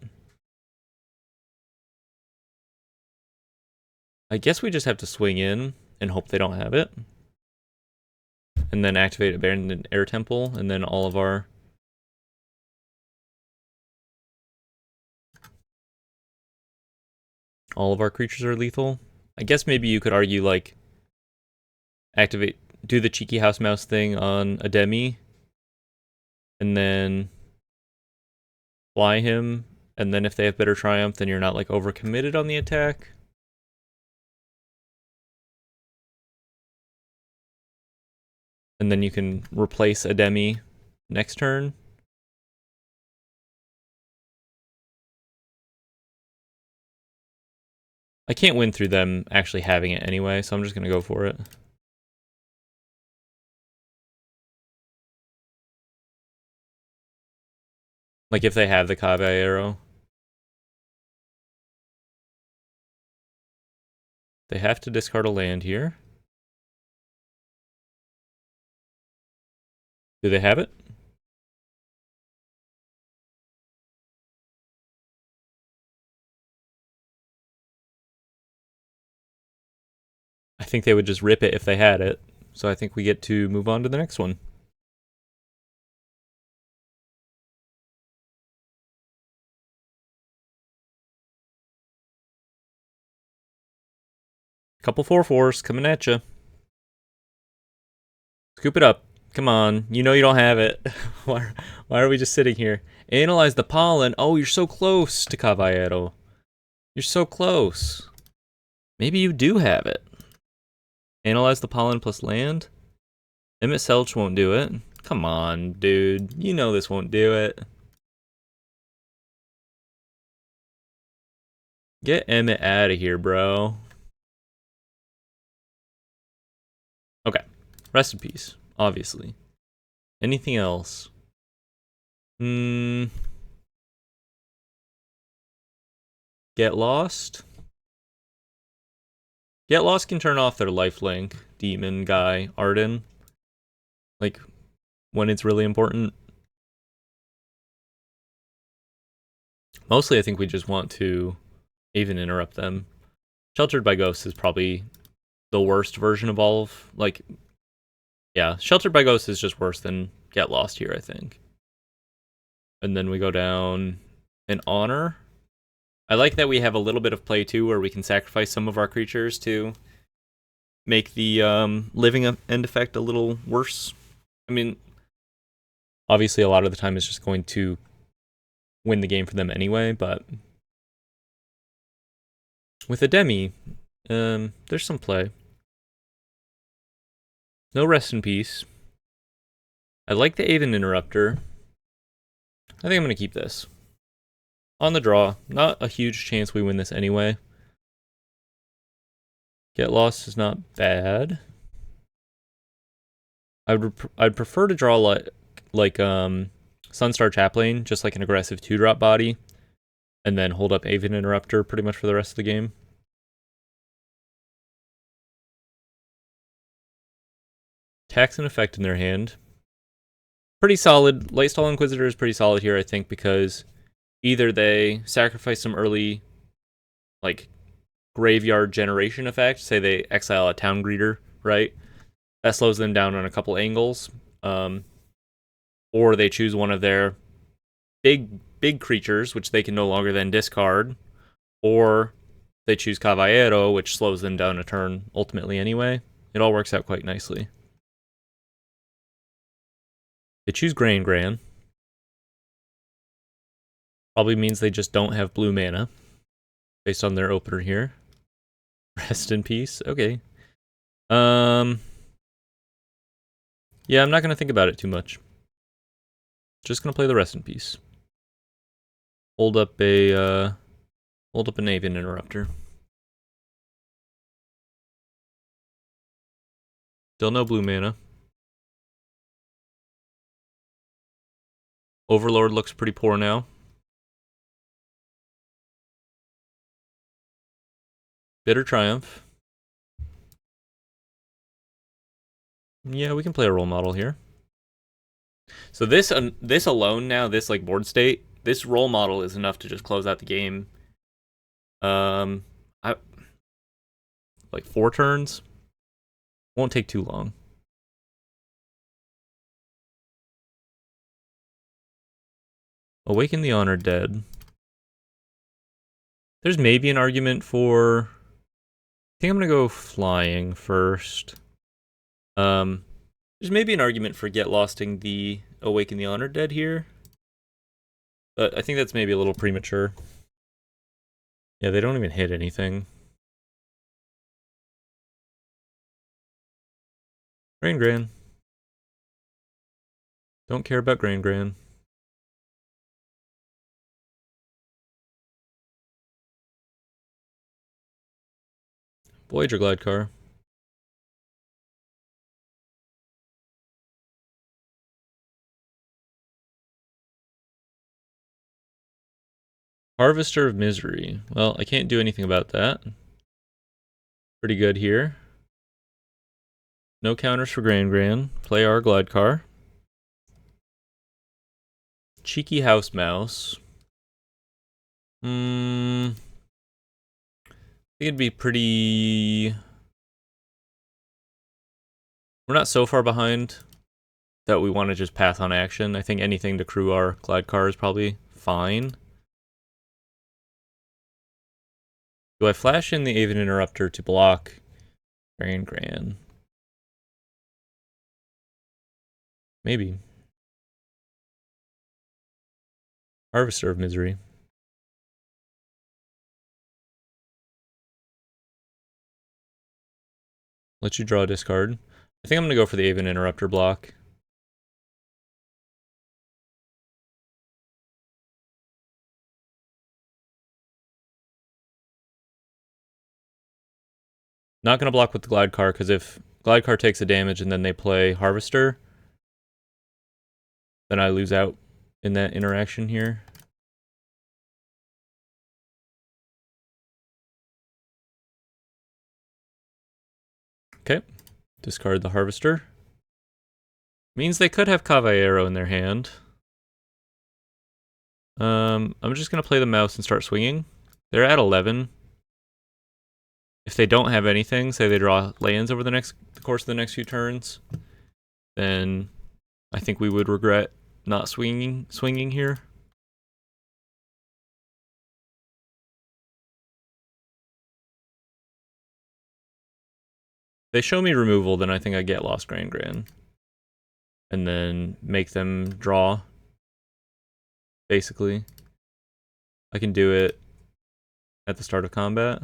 I guess we just have to swing in and hope they don't have it. And then activate Abandoned Air Temple, and then all of our... all of our creatures are lethal. I guess maybe you could argue, like, do the cheeky house mouse thing on a Demi, and then fly him, and then if they have Bitter Triumph, then you're not, like, overcommitted on the attack. And then you can replace a Demi next turn. I can't win through them actually having it anyway, so I'm just going to go for it. Like if they have the Caballero. They have to discard a land here. Do they have it? I think they would just rip it if they had it. So I think we get to move on to the next one. Couple 4/4s coming at you. Scoop it up. Come on. You know you don't have it. why are we just sitting here? Analyze the pollen. Oh, you're so close to Caballero. You're so close. Maybe you do have it. Analyze the pollen plus land. Emmet Selch won't do it. Come on, dude. You know this won't do it. Get Emmet out of here, bro. Okay. Rest in peace, obviously. Anything else? Get Lost? Get Lost can turn off their lifelink, demon guy, Arden. Like, when it's really important. Mostly I think we just want to even interrupt them. Sheltered by Ghosts is probably the worst version of all of, like... Yeah, Sheltered by Ghosts is just worse than Get Lost here, I think. And then we go down an Honor. I like that we have a little bit of play too, where we can sacrifice some of our creatures to make the living end effect a little worse. I mean, obviously a lot of the time it's just going to win the game for them anyway, but with a Demi, there's some play. No Rest in Peace. I like the Aven Interrupter. I think I'm going to keep this. On the draw, not a huge chance we win this anyway. Get Lost is not bad. I'd prefer to draw like Sunstar Chaplain, just like an aggressive 2-drop body, and then hold up Aven Interrupter pretty much for the rest of the game. Tax and Effect in their hand. Pretty solid. Lightstall Inquisitor is pretty solid here, I think, because either they sacrifice some early, like, graveyard generation effect, say they exile a Town Greeter, right? That slows them down on a couple angles. Or they choose one of their big creatures, which they can no longer then discard. Or they choose Caballero, which slows them down a turn ultimately anyway. It all works out quite nicely. They choose Gran. Probably means they just don't have blue mana, based on their opener here. Rest in peace. Okay. Yeah, I'm not gonna think about it too much. Just gonna play the Rest in Peace. Hold up an Aven Interrupter. Still no blue mana. Overlord looks pretty poor now. Bitter Triumph. Yeah, we can play a role model here. So this alone now, this like board state, this role model is enough to just close out the game. I like 4 turns. Won't take too long. Awaken the Honored Dead. There's maybe an argument for... I think I'm gonna go flying first. There's maybe an argument for get losting the Awaken the Honored Dead here. But I think that's maybe a little premature. Yeah, they don't even hit anything. Gran. Don't care about Gran. Voyager Glide Car. Harvester of Misery. Well, I can't do anything about that. Pretty good here. No counters for Gran. Play our Glide Car. Cheeky House Mouse. I think it'd be pretty... We're not so far behind that we want to just pass on action. I think anything to crew our Glide Car is probably fine. Do I flash in the Avian Interrupter to block Gran? Maybe. Harvester of Misery. Let you draw a discard. I think I'm going to go for the Avian Interrupter block. Not going to block with the Glide Car, because if Glide Car takes a damage and then they play Harvester, then I lose out in that interaction here. Okay. Discard the Harvester. Means they could have Caballero in their hand. I'm just going to play the mouse and start swinging. They're at 11. If they don't have anything, say they draw lands over the course of the next few turns, then I think we would regret not swinging here. If they show me removal, then I think I get lost Gran. And then make them draw. Basically. I can do it at the start of combat.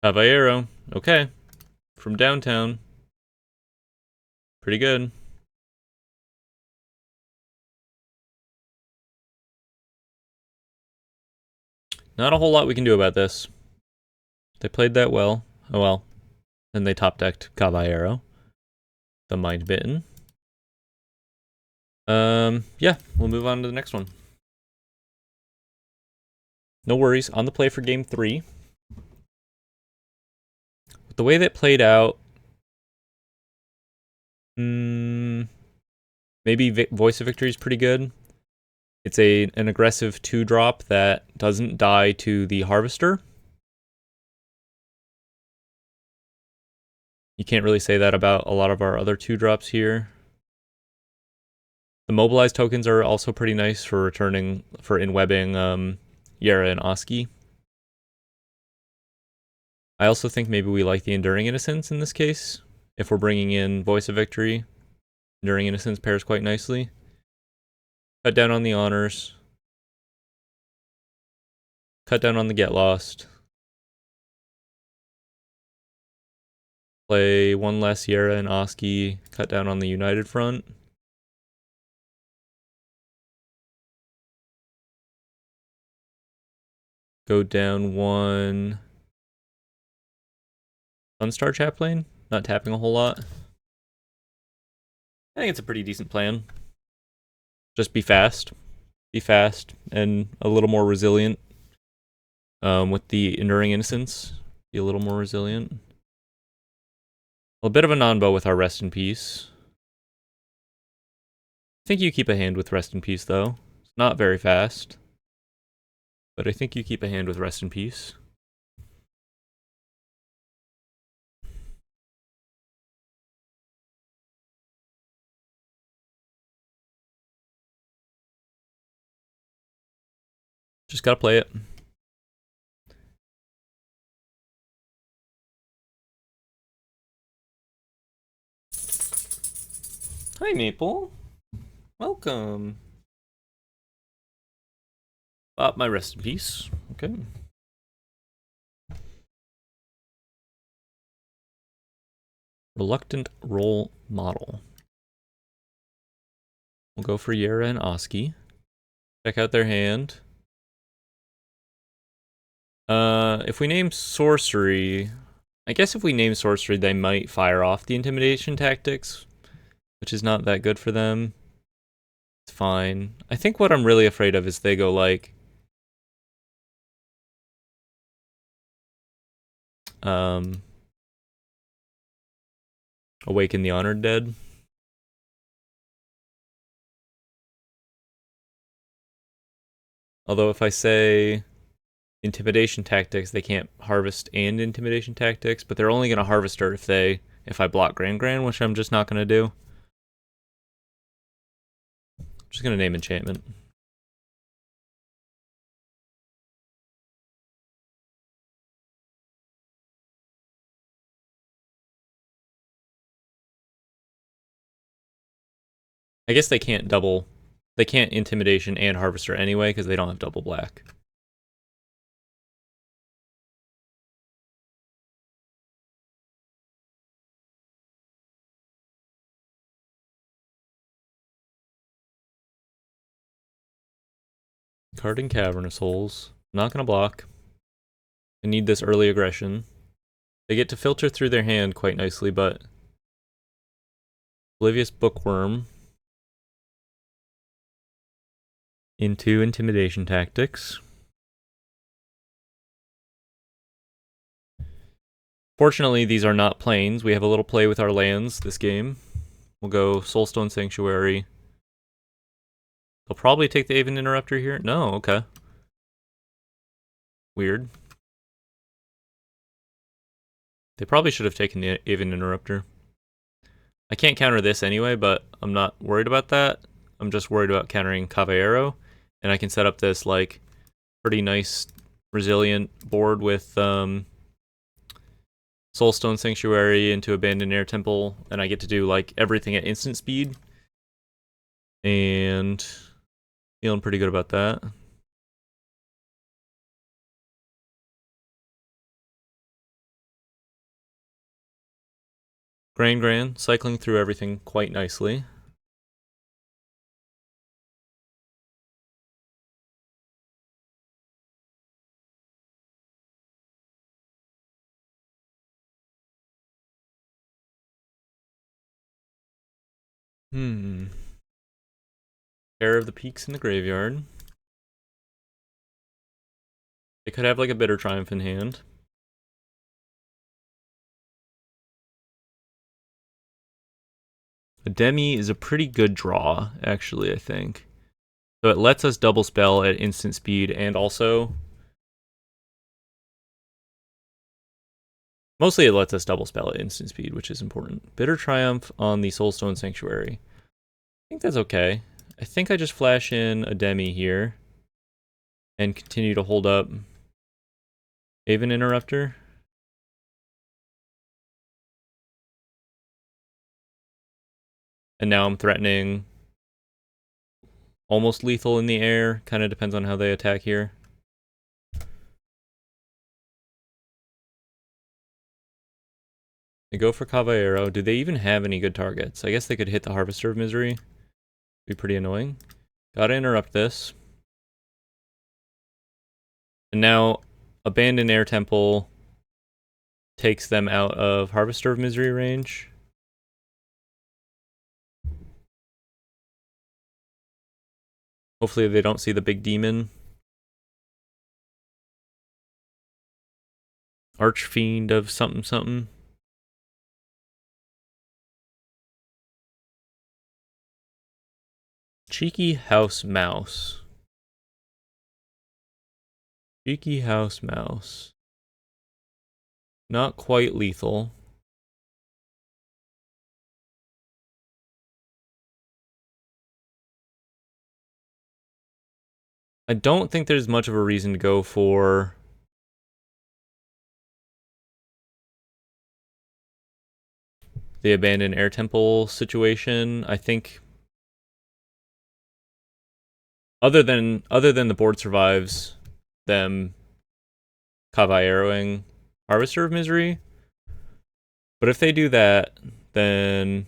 Caballero. Okay. From downtown. Pretty good. Not a whole lot we can do about this. They played that well. Oh well. Then they top decked Caballero. The Mind Bitten. Yeah, we'll move on to the next one. No worries. On the play for game 3. The way that played out, maybe Voice of Victory is pretty good. It's an aggressive 2-drop that doesn't die to the Harvester. You can't really say that about a lot of our other 2-drops here. The mobilized tokens are also pretty nice for inwebbing Yara and Oski. I also think maybe we like the Enduring Innocence in this case. If we're bringing in Voice of Victory, Enduring Innocence pairs quite nicely. Cut down on the honors. Cut down on the Get Lost. Play one less Yara and Oski. Cut down on the United Front. Go down one Sunstar Chaplain, not tapping a whole lot. I think it's a pretty decent plan. Just be fast. Be fast and a little more resilient. With the Enduring Innocence, be a little more resilient. A bit of a non-bow with our Rest in Peace. I think you keep a hand with Rest in Peace, though. It's not very fast. But I think you keep a hand with Rest in Peace. Just gotta play it. Hi, Maple. Welcome. My Rest in Peace. Okay. Reluctant Role Model. We'll go for Yera and Oski. Check out their hand. If we name Sorcery... I guess if we name Sorcery, they might fire off the Intimidation tactics, which is not that good for them. It's fine. I think what I'm really afraid of is they go like... Awaken the Honored Dead. Although if I say Intimidation Tactics, they can't harvest and Intimidation Tactics, but they're only going to harvest her if I block Grand, which I'm just not going to do. I'm just going to name Enchantment. I guess they can't Intimidation and Harvester anyway, because they don't have double black. Carding Cavernous Holes. Not gonna block. I need this early aggression. They get to filter through their hand quite nicely, but... Oblivious Bookworm. Into Intimidation Tactics. Fortunately, these are not planes. We have a little play with our lands this game. We'll go Soulstone Sanctuary. They'll probably take the Aven Interrupter here. No, okay. Weird. They probably should have taken the Aven Interrupter. I can't counter this anyway, but I'm not worried about that. I'm just worried about countering Caballero. And I can set up this, like, pretty nice, resilient board with Soulstone Sanctuary into Abandoned Air Temple, and I get to do, like, everything at instant speed. And feeling pretty good about that. Grand, cycling through everything quite nicely. Pair of the Peaks in the graveyard. They could have like a Bitter Triumph in hand. A Demi is a pretty good draw, actually, I think. So it lets us double spell at instant speed, and also... Mostly it lets us double spell at instant speed, which is important. Bitter Triumph on the Soulstone Sanctuary. I think that's okay. I think I just flash in a Demi here. And continue to hold up Aven Interrupter. And now I'm threatening almost lethal in the air. Kind of depends on how they attack here. They go for Caballero. Do they even have any good targets? I guess they could hit the Harvester of Misery. Be pretty annoying. Gotta interrupt this. And now Abandoned Air Temple takes them out of Harvester of Misery range. Hopefully they don't see the big demon. Archfiend of something something. Cheeky House Mouse. Cheeky House Mouse. Not quite lethal. I don't think there's much of a reason to go for the Abandoned Air Temple situation. I think other than the board survives them Caballeroing Harvester of Misery. But if they do that, then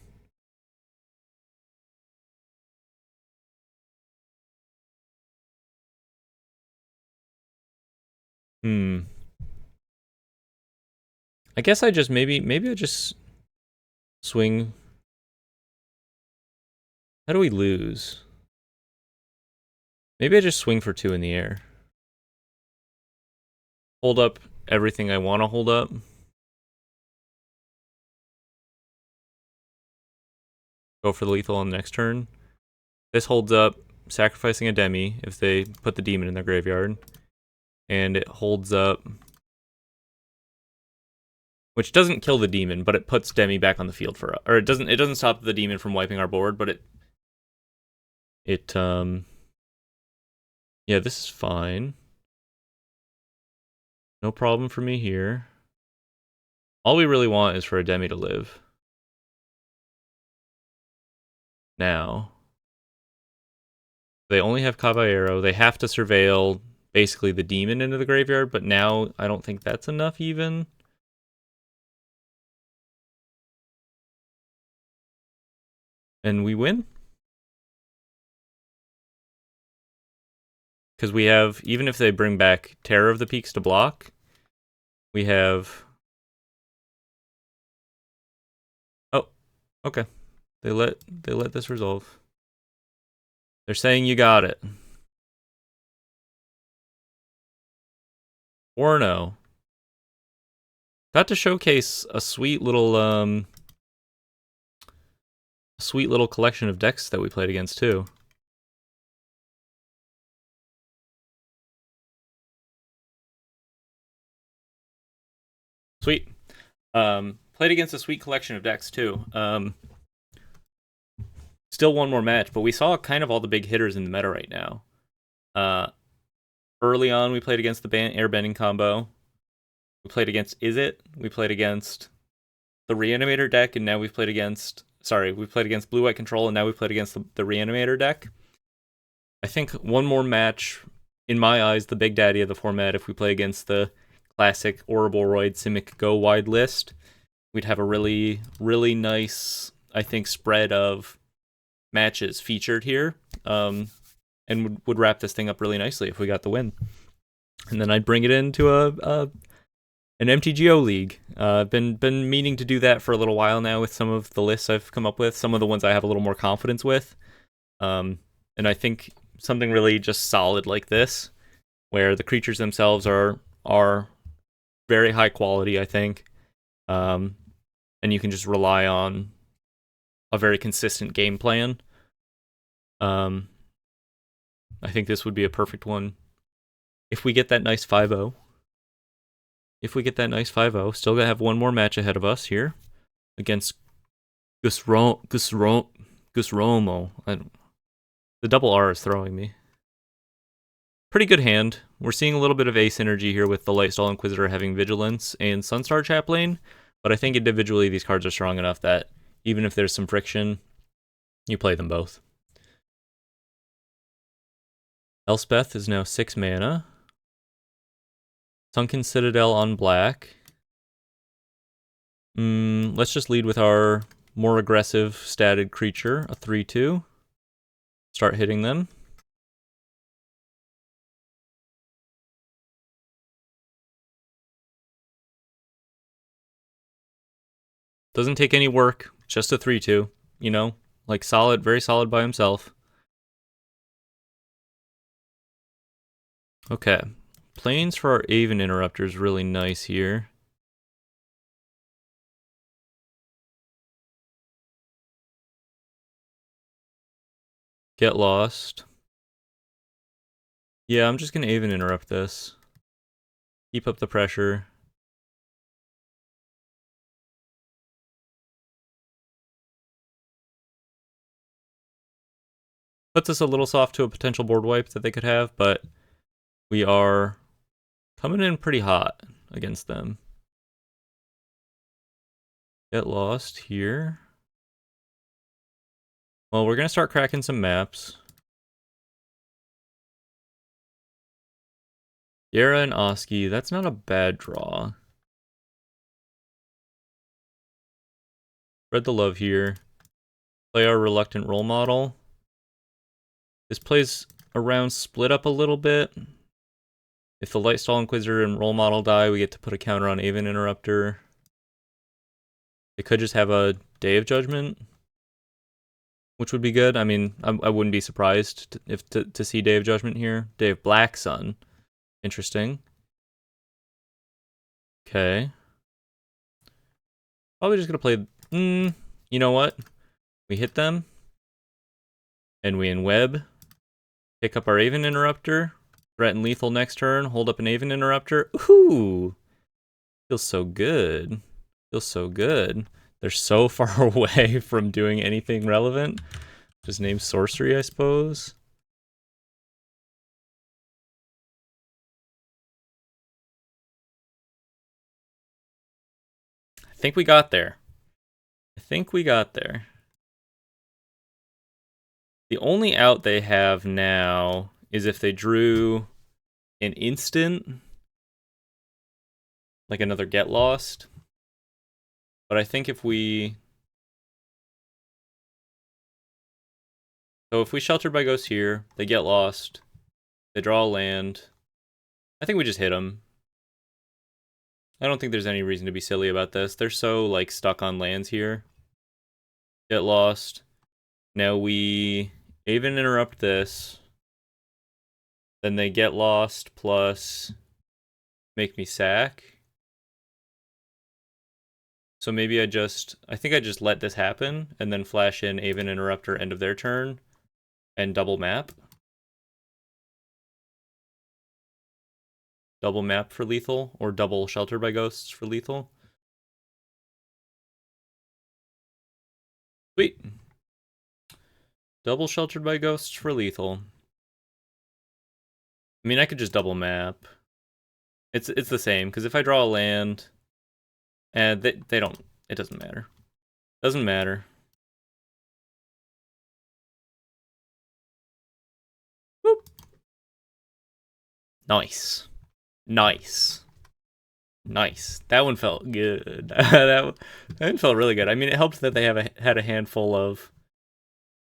I guess I just maybe I just swing. How do we lose? Maybe I just swing for 2 in the air. Hold up everything I want to hold up. Go for the lethal on the next turn. This holds up, sacrificing a demi if they put the demon in their graveyard. And it holds up, which doesn't kill the demon, but it puts demi back on the field for us. Or it doesn't stop the demon from wiping our board, but yeah, this is fine. No problem for me here. All we really want is for a demi to live. Now, they only have Caballero. They have to surveil basically the demon into the graveyard, but now I don't think that's enough even. And we win. Because we have, even if they bring back Terror of the Peaks to block, we have... Oh, okay. They let this resolve. They're saying you got it. 4-0. Got to showcase a sweet little collection of decks that we played against too. Sweet. Played against a sweet collection of decks too. Still one more match, but we saw kind of all the big hitters in the meta right now. Early on, we played against the airbending combo. We played against Izzet. We played against the Reanimator deck, and now we've played against... Sorry, we played against Blue-White Control, and now we've played against the Reanimator deck. I think one more match, in my eyes, the big daddy of the format, if we play against the classic Ouroboros Simic Go Wide list, we'd have a really, really nice, I think, spread of matches featured here, and would wrap this thing up really nicely if we got the win. And then I'd bring it into an MTGO league. I've been meaning to do that for a little while now with some of the lists I've come up with, some of the ones I have a little more confidence with. And I think something really just solid like this, where the creatures themselves are very high quality, I think. And you can just rely on a very consistent game plan. I think this would be a perfect one. If we get that nice 5-0. Still gonna have one more match ahead of us here against Gusromo. The double R is throwing me. Pretty good hand. We're seeing a little bit of ace synergy here with the Lightstall Inquisitor having Vigilance and Sunstar Chaplain, but I think individually these cards are strong enough that even if there's some friction, you play them both. Elspeth is now 6 mana. Sunken Citadel on black. Let's just lead with our more aggressive statted creature, a 3/2. Start hitting them. Doesn't take any work. Just a 3/2. You know, like solid, very solid by himself. Okay. Planes for our Aven Interrupter is really nice here. Get lost. Yeah, I'm just gonna Aven Interrupt this. Keep up the pressure. Puts us a little soft to a potential board wipe that they could have, but we are coming in pretty hot against them. Get lost here. Well, we're gonna start cracking some maps. Yara and Oski, that's not a bad draw. Spread the love here. Play our reluctant role model. This plays around split up a little bit. If the Lightstall Inquisitor and role model die, we get to put a counter on Aven Interrupter. They could just have a Day of Judgment, which would be good. I mean, I wouldn't be surprised to see Day of Judgment here. Day of Black Sun. Interesting. Okay. Probably just gonna play... you know what? We hit them. And we in-web. Pick up our Aven Interrupter. Threaten lethal next turn. Hold up an Aven Interrupter. Ooh! Feels so good. Feels so good. They're so far away from doing anything relevant. Just name sorcery, I suppose. I think we got there. I think we got there. The only out they have now is if they drew an instant, like another Get Lost. But I think if we... So if we Sheltered by Ghost here, they get lost, they draw a land, I think we just hit them. I don't think there's any reason to be silly about this. They're so, like, stuck on lands here. Get lost. Now we Aven Interrupt this. Then they get lost plus make me sack. So maybe I think I just let this happen and then flash in Aven Interrupter end of their turn and double map. Double map for lethal or double Shelter by Ghosts for lethal. Sweet. Double Sheltered by Ghosts for lethal. I mean, I could just double map. It's the same, because if I draw a land, and they don't, it doesn't matter. Doesn't matter. Boop. Nice. Nice. Nice. That one felt good. that one felt really good. I mean, it helped that they had a handful of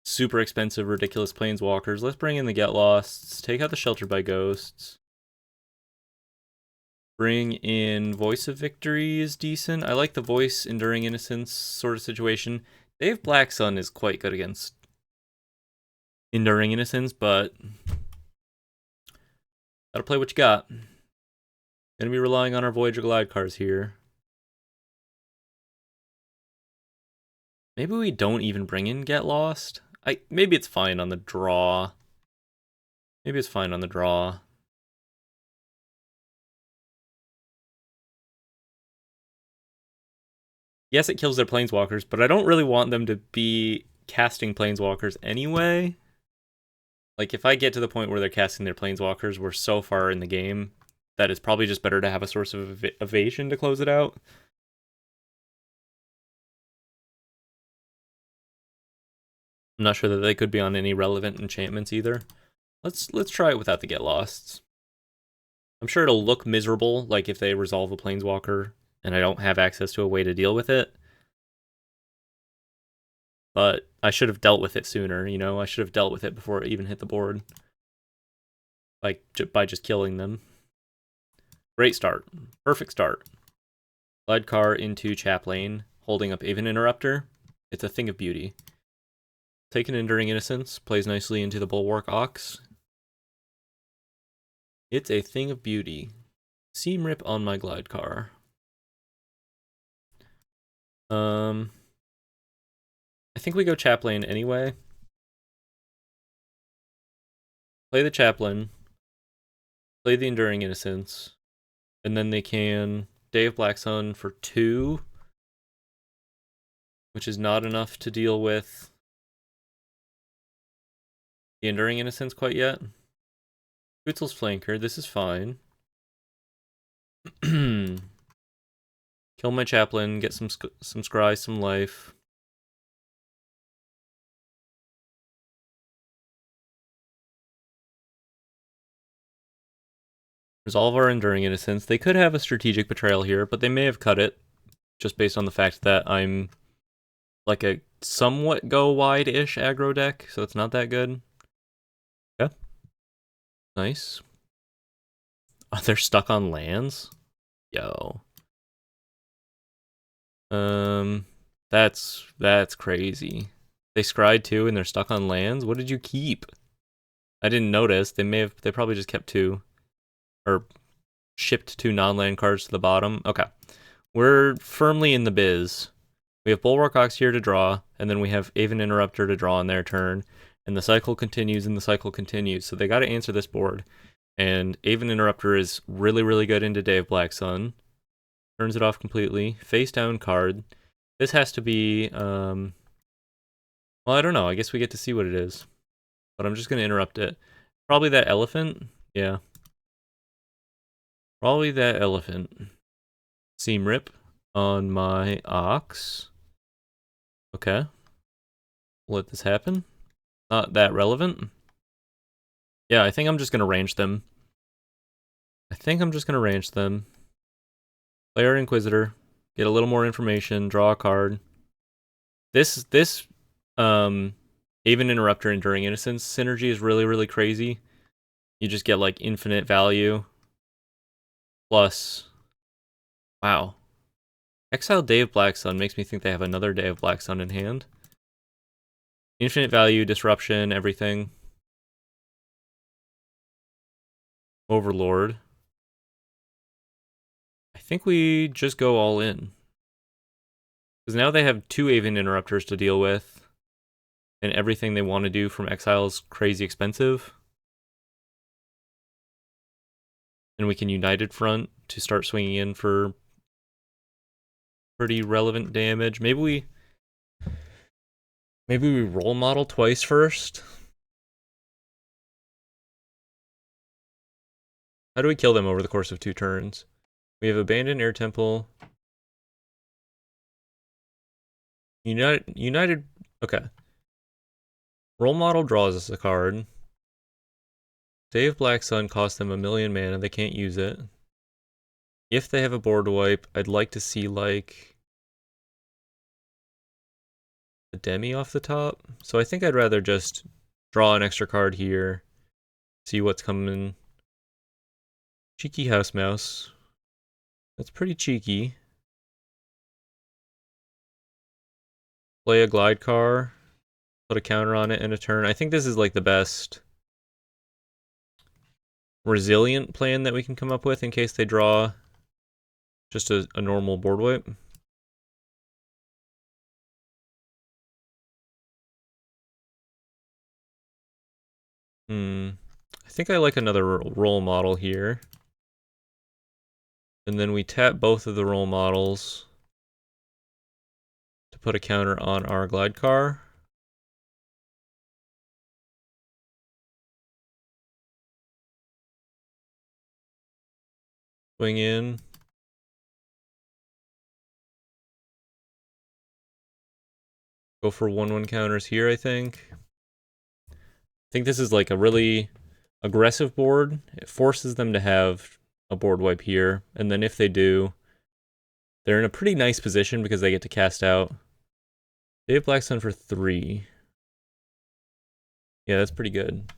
super expensive, ridiculous planeswalkers. Let's bring in the Get Losts. Take out the Shelter by Ghosts. Bring in Voice of Victory is decent. I like the Voice Enduring Innocence sort of situation. Dave Black Sun is quite good against Enduring Innocence, but gotta play what you got. Gonna be relying on our Voyager Glide cards here. Maybe we don't even bring in Get Lost. Maybe it's fine on the draw. Maybe it's fine on the draw. Yes, it kills their planeswalkers, but I don't really want them to be casting planeswalkers anyway. Like, if I get to the point where they're casting their planeswalkers, we're so far in the game that it's probably just better to have a source of evasion to close it out. I'm not sure that they could be on any relevant enchantments either. Let's try it without the Get Losts. I'm sure it'll look miserable, like if they resolve a planeswalker and I don't have access to a way to deal with it. But I should have dealt with it sooner, you know? I should have dealt with it before it even hit the board. Like, by just killing them. Great start. Perfect start. Glide car into Chaplain. holding up Aven Interrupter. It's a thing of beauty. Take an Enduring Innocence, plays nicely into the Bulwark Ox. It's a thing of beauty. Seam Rip on my glide car. I think we go Chaplain anyway. Play the Chaplain. Play the Enduring Innocence. And then they can Day of Black Sun for 2. Which is not enough to deal with the Enduring Innocence quite yet. Bootsel's Flanker, this is fine. Kill my Chaplain, get some scry, some life. Resolve our Enduring Innocence. They could have a Strategic Betrayal here, but they may have cut it, just based on the fact that I'm like a somewhat go-wide-ish aggro deck, so it's not that good. Yeah. Nice. Oh, they're stuck on lands? Yo. That's crazy. They scryed 2 and they're stuck on lands? What did you keep? I didn't notice. They probably just kept 2. Or shipped 2 non-land cards to the bottom. Okay. We're firmly in the biz. We have Bulwark Ox here to draw, and then we have Aven Interrupter to draw on their turn. And the cycle continues and the cycle continues. So they got to answer this board. And Aven Interrupter is really, really good into Day of Black Sun. Turns it off completely. Face down card. This has to be, well, I don't know. I guess we get to see what it is. But I'm just going to interrupt it. Probably that elephant. Yeah. Probably that elephant. Seam Rip on my Ox. Okay. Let this happen. Not that relevant. Yeah, I think I'm just going to range them. Play our Inquisitor. Get a little more information. Draw a card. This Aven Interrupter Enduring Innocence synergy is really, really crazy. You just get like infinite value. Plus, wow. Exile Day of Black Sun makes me think they have another Day of Black Sun in hand. Infinite value, disruption, everything. Overlord. I think we just go all in. Because now they have 2 Aven Interrupters to deal with. And everything they want to do from exile is crazy expensive. And we can United Front to start swinging in for pretty relevant damage. Maybe we role model twice first. How do we kill them over the course of 2 turns? We have Abandoned Air Temple. United. Okay. Role model draws us a card. Day of Black Sun costs them 1,000,000 mana. They can't use it. If they have a board wipe, I'd like to see like a demi off the top. So I think I'd rather just draw an extra card here. See what's coming. Cheeky House Mouse. That's pretty cheeky. Play a Glide Car. Put a counter on it in a turn. I think this is like the best resilient plan that we can come up with in case they draw just a normal board wipe. I think I like another role model here. And then we tap both of the role models to put a counter on our Glide Car. Swing in. Go for 1/1 counters here, I think. I think this is like a really aggressive board. It forces them to have a board wipe here. And then if they do, they're in a pretty nice position because they get to cast out Day of Black Sun for 3. Yeah, that's pretty good.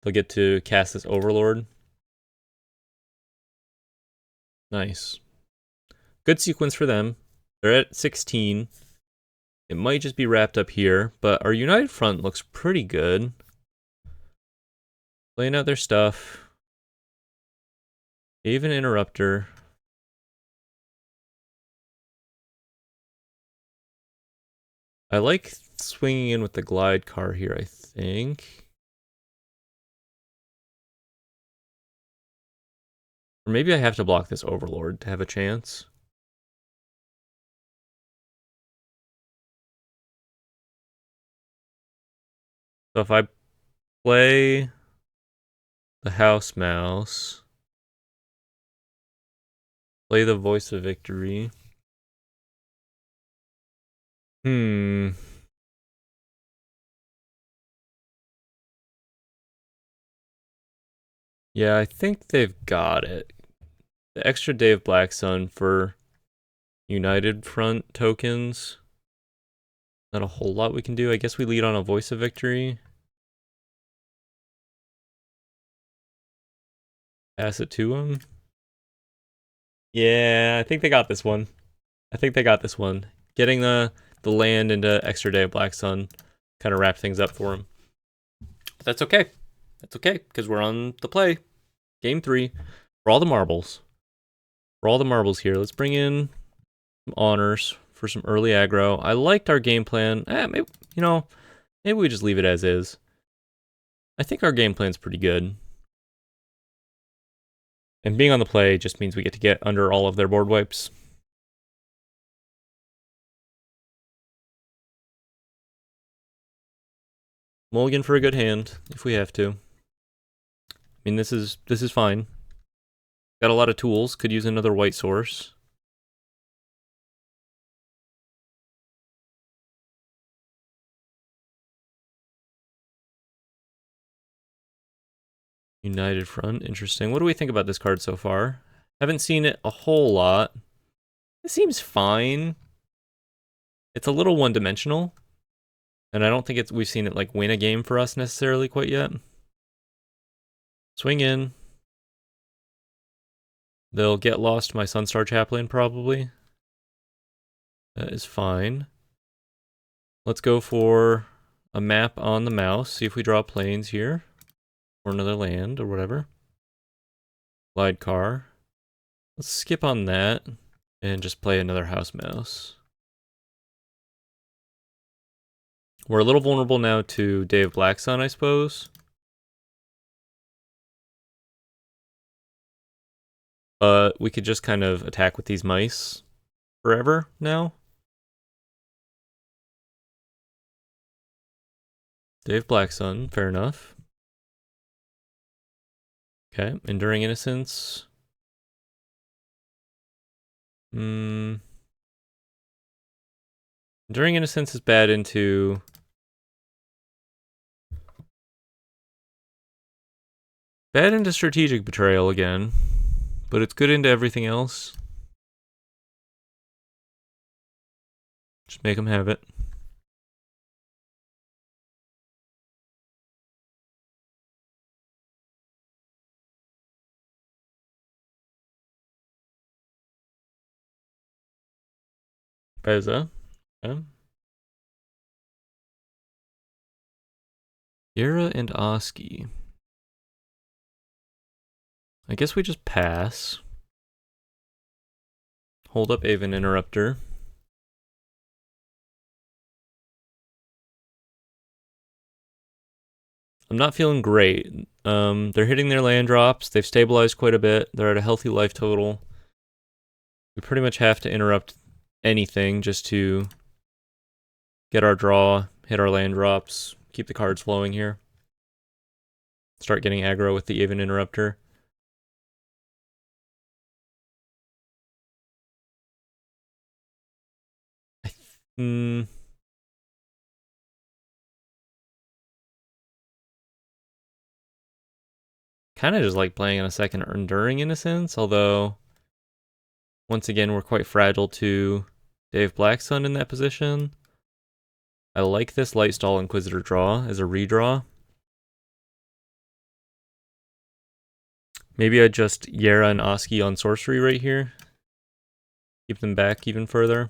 They'll get to cast this Overlord. Nice. Good sequence for them. They're at 16. It might just be wrapped up here, but our United Front looks pretty good. Playing out their stuff. Even Interrupter. I like swinging in with the glide car here, I think. Or maybe I have to block this Overlord to have a chance. So if I play the House Mouse, play the Voice of Victory. Yeah, I think they've got it. The extra day of Black Sun for United Front tokens. Not a whole lot we can do. I guess we lead on a Voice of Victory. Pass it to them. Yeah, I think they got this one. Getting the land into extra day of Black Sun kind of wrapped things up for them. But that's okay. That's okay, because we're on the play. Game 3. For all the marbles. Here. Let's bring in some honors for some early aggro. I liked our game plan. Maybe we just leave it as is. I think our game plan's pretty good. And being on the play just means we get to get under all of their board wipes. Mulligan for a good hand, if we have to. I mean, this is fine. Got a lot of tools. Could use another white source. United Front, interesting. What do we think about this card so far? Haven't seen it a whole lot. It seems fine. It's a little one-dimensional. And I don't think we've seen it like win a game for us necessarily quite yet. Swing in. They'll get lost my Sunstar Chaplain probably. That is fine. Let's go for a map on the mouse. See if we draw planes here. Or another land or whatever. Glide car. Let's skip on that and just play another House Mouse. We're a little vulnerable now to Day of Black Sun, I suppose. But we could just kind of attack with these mice forever now. Day of Black Sun, fair enough. Okay, Enduring Innocence. Enduring Innocence is bad into... Strategic Betrayal again. But it's good into everything else. Just make them have it. Beza. Okay. Yara and Oski. I guess we just pass. Hold up Aven Interrupter. I'm not feeling great. They're hitting their land drops. They've stabilized quite a bit. They're at a healthy life total. We pretty much have to interrupt anything just to get our draw, hit our land drops, keep the cards flowing here. Start getting aggro with the Aven Interrupter. Kind of just like playing on a second Enduring Innocence, although once again we're quite fragile to Day of Black Sun in that position. I like this Lightstall Inquisitor draw as a redraw. Maybe I just Yara and Oski on sorcery right here. Keep them back even further.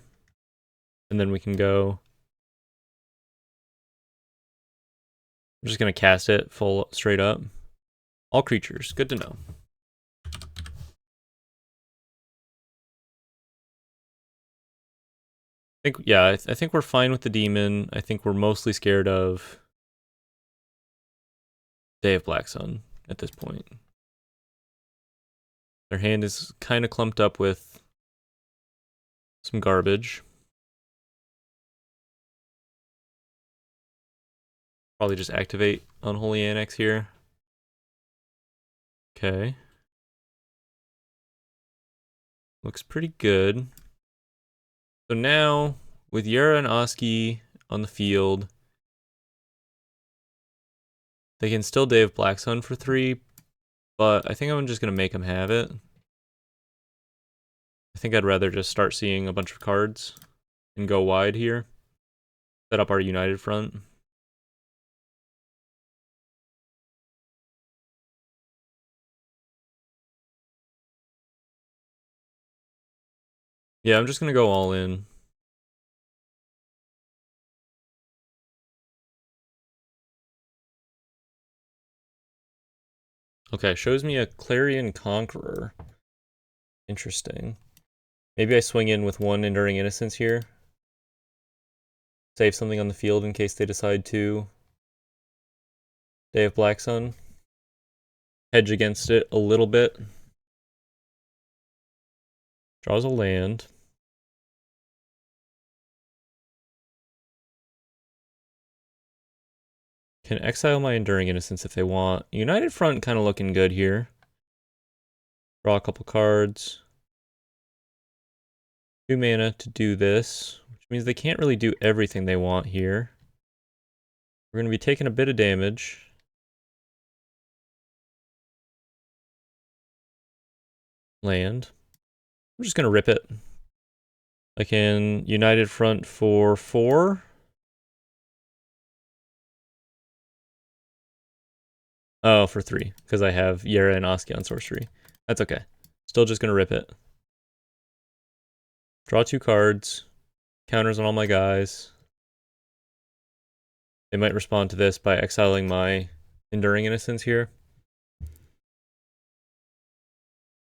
And then we can go. I'm just going to cast it full straight up. All creatures. Good to know. I think we're fine with the demon. I think we're mostly scared of Day of Black Sun at this point. Their hand is kind of clumped up with some garbage. Probably just activate Unholy Annex here. Okay. Looks pretty good. So now, with Yara and Oski on the field, they can still Day of Black Sun for 3, but I think I'm just going to make them have it. I think I'd rather just start seeing a bunch of cards and go wide here. Set up our United front. Yeah, I'm just going to go all in. Okay, shows me a Clarion Conqueror. Interesting. Maybe I swing in with 1 Enduring Innocence here. Save something on the field in case they decide to Day of Black Sun. Hedge against it a little bit. Draws a land. Can exile my Enduring Innocence if they want. United Front kind of looking good here. Draw a couple cards. 2 mana to do this, which means they can't really do everything they want here. We're going to be taking a bit of damage. Land. I'm just going to rip it. I can United Front for 4. Oh, for 3, because I have Yara and Oski on sorcery. That's okay. Still just going to rip it. Draw 2 cards. Counters on all my guys. They might respond to this by exiling my Enduring Innocence here.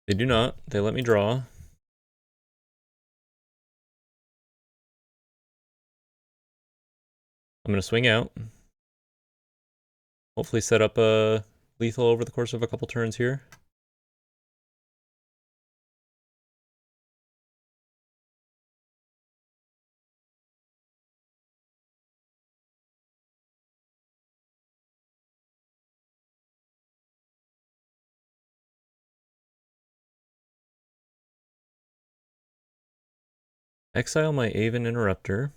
They do not. They let me draw. I'm going to swing out. Hopefully set up a lethal over the course of a couple turns here. Exile my Aven Interrupter.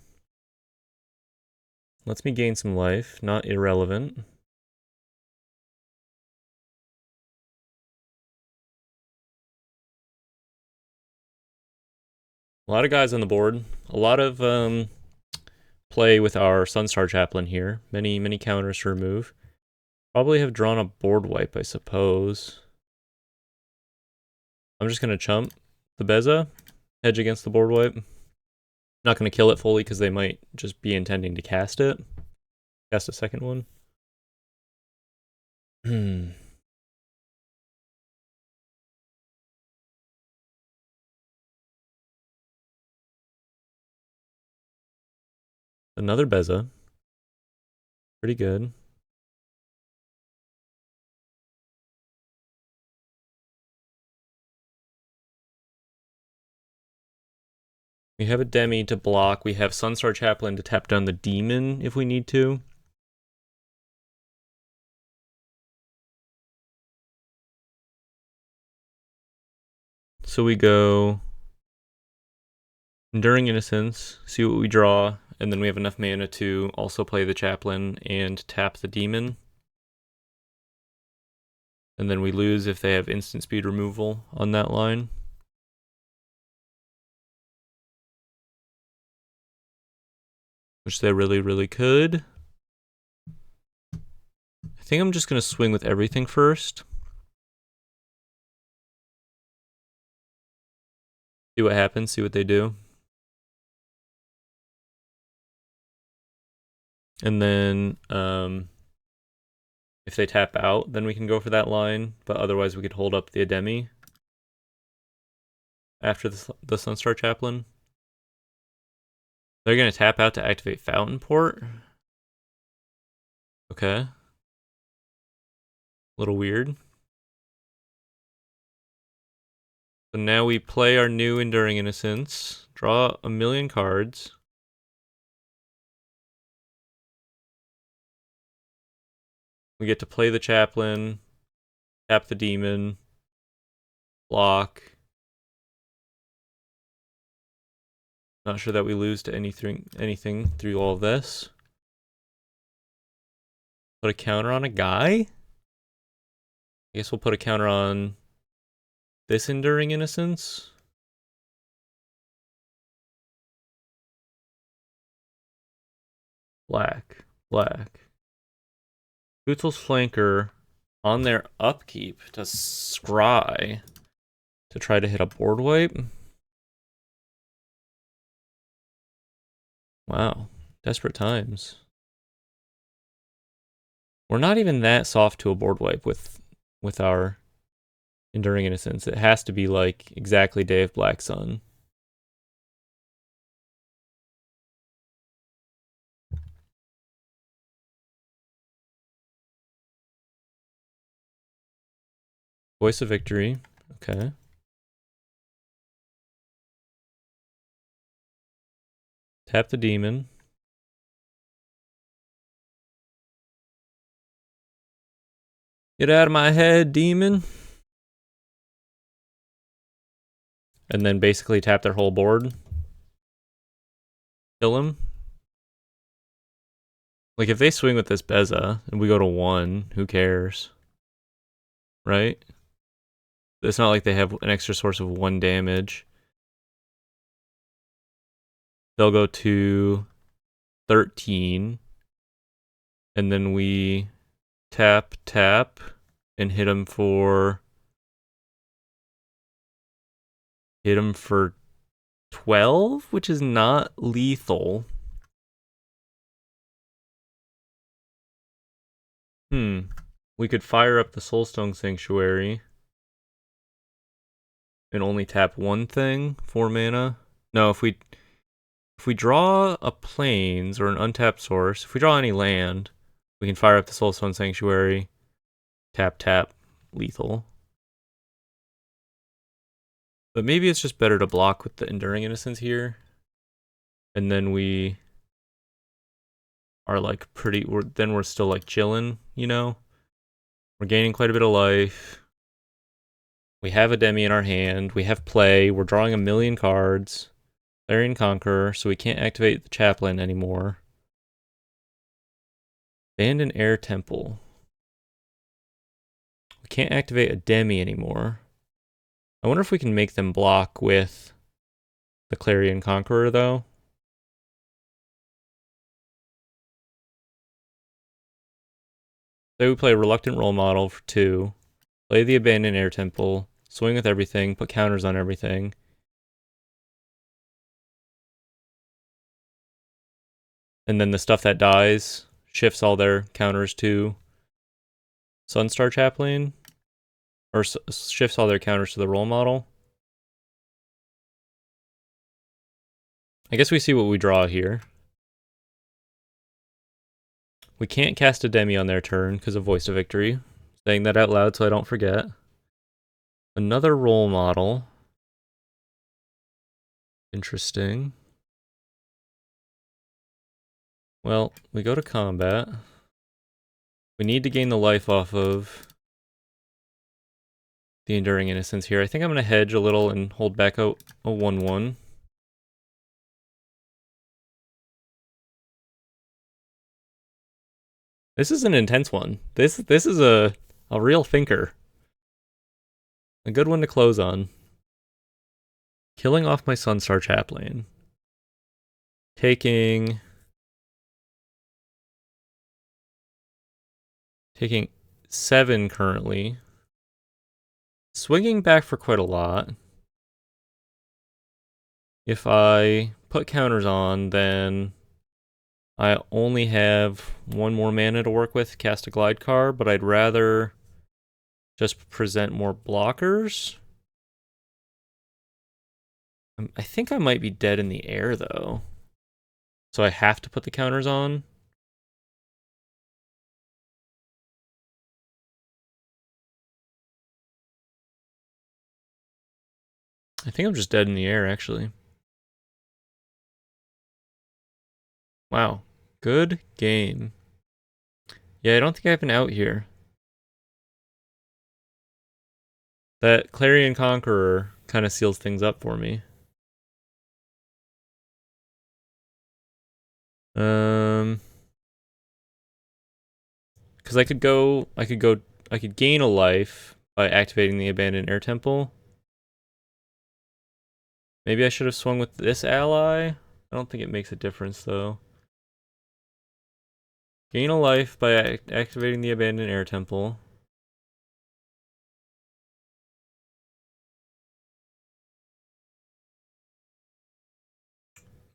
Lets me gain some life, not irrelevant. A lot of guys on the board. A lot of play with our Sunstar Chaplain here. Many counters to remove. Probably have drawn a board wipe, I suppose. I'm just going to chump the Beza. Hedge against the board wipe. Not going to kill it fully because they might just be intending to cast it. Cast a second one. Another Beza. Pretty good. We have a Demi to block. We have Sunstar Chaplain to tap down the Demon if we need to. So we go Enduring Innocence, see what we draw, and then we have enough mana to also play the Chaplain and tap the Demon. And then we lose if they have instant speed removal on that line. Which they really could. I think I'm just going to swing with everything first. See what happens, see what they do. And then if they tap out, then we can go for that line. But otherwise, we could hold up the Ademi after the Sunstar Chaplain. They're going to tap out to activate Fountain Port. Okay. A little weird. So now we play our new Enduring Innocence, draw a million cards. We get to play the Chaplain, tap the Demon, block. Not sure that we lose to anything through all of this. Put a counter on a guy? I guess we'll put a counter on this Enduring Innocence. Black. Bootsel's Flanker on their upkeep to scry to try to hit a board wipe. Wow. Desperate times. We're not even that soft to a board wipe with our Enduring Innocence. It has to be like exactly Day of Black Sun. Voice of Victory. Okay. Tap the Demon. Get out of my head, Demon. And then basically tap their whole board. Kill him. Like, if they swing with this Beza and we go to 1, who cares? Right? It's not like they have an extra source of 1 damage. They'll go to 13. And then we tap and hit them for 12, which is not lethal. We could fire up the Soulstone Sanctuary and only tap 1 thing, 4 mana. No, if we draw a Plains or an untapped source, if we draw any land, we can fire up the Soulstone Sanctuary, tap, lethal. But maybe it's just better to block with the Enduring Innocence here. And then we are like then we're still like chilling, you know? We're gaining quite a bit of life. We have a Demi in our hand. We have play. We're drawing a million cards. Clarion Conqueror, so we can't activate the Chaplain anymore. Abandon Air Temple. We can't activate a Demi anymore. I wonder if we can make them block with the Clarion Conqueror, though. Say we play a Reluctant Role Model for 2. Play the Abandoned Air Temple. Swing with everything. Put counters on everything. And then the stuff that dies shifts all their counters to Sunstar Chaplain. Or shifts all their counters to the role model. I guess we see what we draw here. We can't cast a Demi on their turn because of Voice of Victory. Saying that out loud so I don't forget. Another role model. Interesting. Well, we go to combat. We need to gain the life off of the Enduring Innocence here. I think I'm going to hedge a little and hold back a 1-1. This is an intense one. This is a real thinker. A good one to close on. Killing off my Sunstar Chaplain. Taking 7 currently. Swinging back for quite a lot. If I put counters on, then I only have one more mana to work with, cast a glide card, but I'd rather just present more blockers. I think I might be dead in the air, though. So I have to put the counters on. I think I'm just dead in the air, actually. Wow. Good game. Yeah, I don't think I have an out here. That Clarion Conqueror kind of seals things up for me. Because I could gain a life by activating the abandoned air temple. Maybe I should have swung with this ally. I don't think it makes a difference though. Gain a life by activating the abandoned air temple.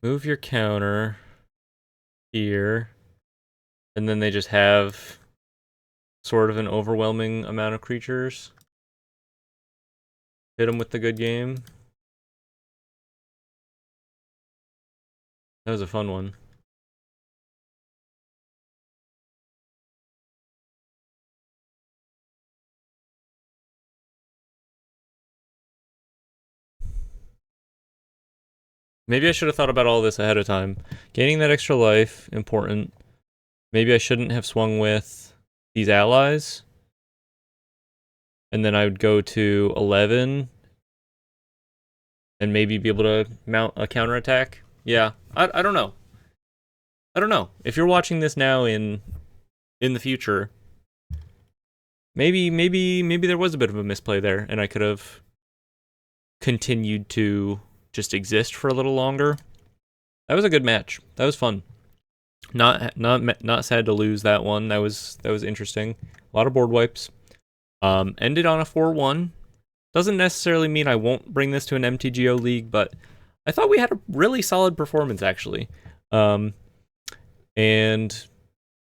Move your counter here. And then they just have sort of an overwhelming amount of creatures. Hit them with the good game. That was a fun one. Maybe I should have thought about all this ahead of time. Gaining that extra life, important. Maybe I shouldn't have swung with these allies. And then I would go to 11 and maybe be able to mount a counterattack. Yeah, I don't know. I don't know. If you're watching this now in the future, maybe there was a bit of a misplay there and I could have continued to just exist for a little longer. That was a good match. That was fun. Not sad to lose that one. That was interesting. A lot of board wipes. Ended on a 4-1. Doesn't necessarily mean I won't bring this to an MTGO league, but I thought we had a really solid performance actually. And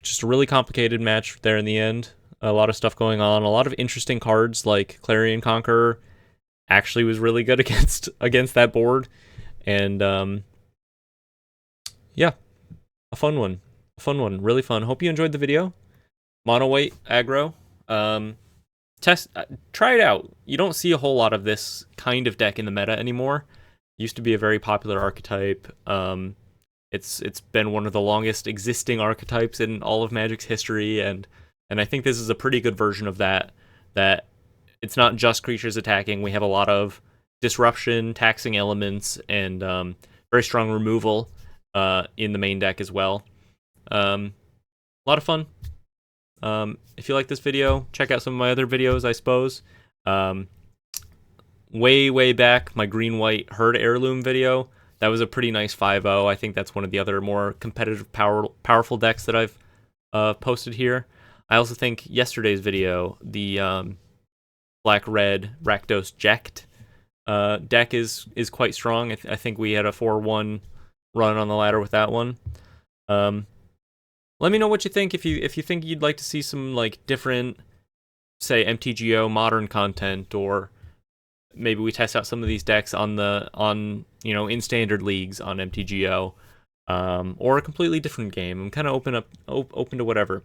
just a really complicated match there in the end. A lot of stuff going on. A lot of interesting cards like Clarion Conqueror actually was really good against that board. And yeah, a fun one. Really fun. Hope you enjoyed the video. Mono white aggro. Try it out. You don't see a whole lot of this kind of deck in the meta anymore. It used to be a very popular archetype. It's been one of the longest existing archetypes in all of Magic's history, and I think this is a pretty good version of that. That it's not just creatures attacking. We have a lot of disruption, taxing elements, and very strong removal in the main deck as well. A lot of fun. If you like this video, check out some of my other videos, I suppose. Way back, my green-white herd heirloom video, that was a pretty nice 5-0. I think that's one of the other more competitive, powerful decks that I've posted here. I also think yesterday's video, the black-red Rakdos Jekt deck is quite strong. I think we had a 4-1 run on the ladder with that one. Let me know what you think. If you think you'd like to see some like different, say, MTGO modern content, or maybe we test out some of these decks in standard leagues on MTGO, or a completely different game. I'm kind of open to whatever.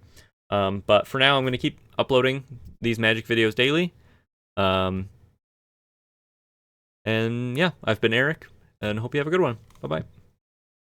But for now, I'm going to keep uploading these Magic videos daily. And yeah, I've been Eric, and hope you have a good one. Bye bye.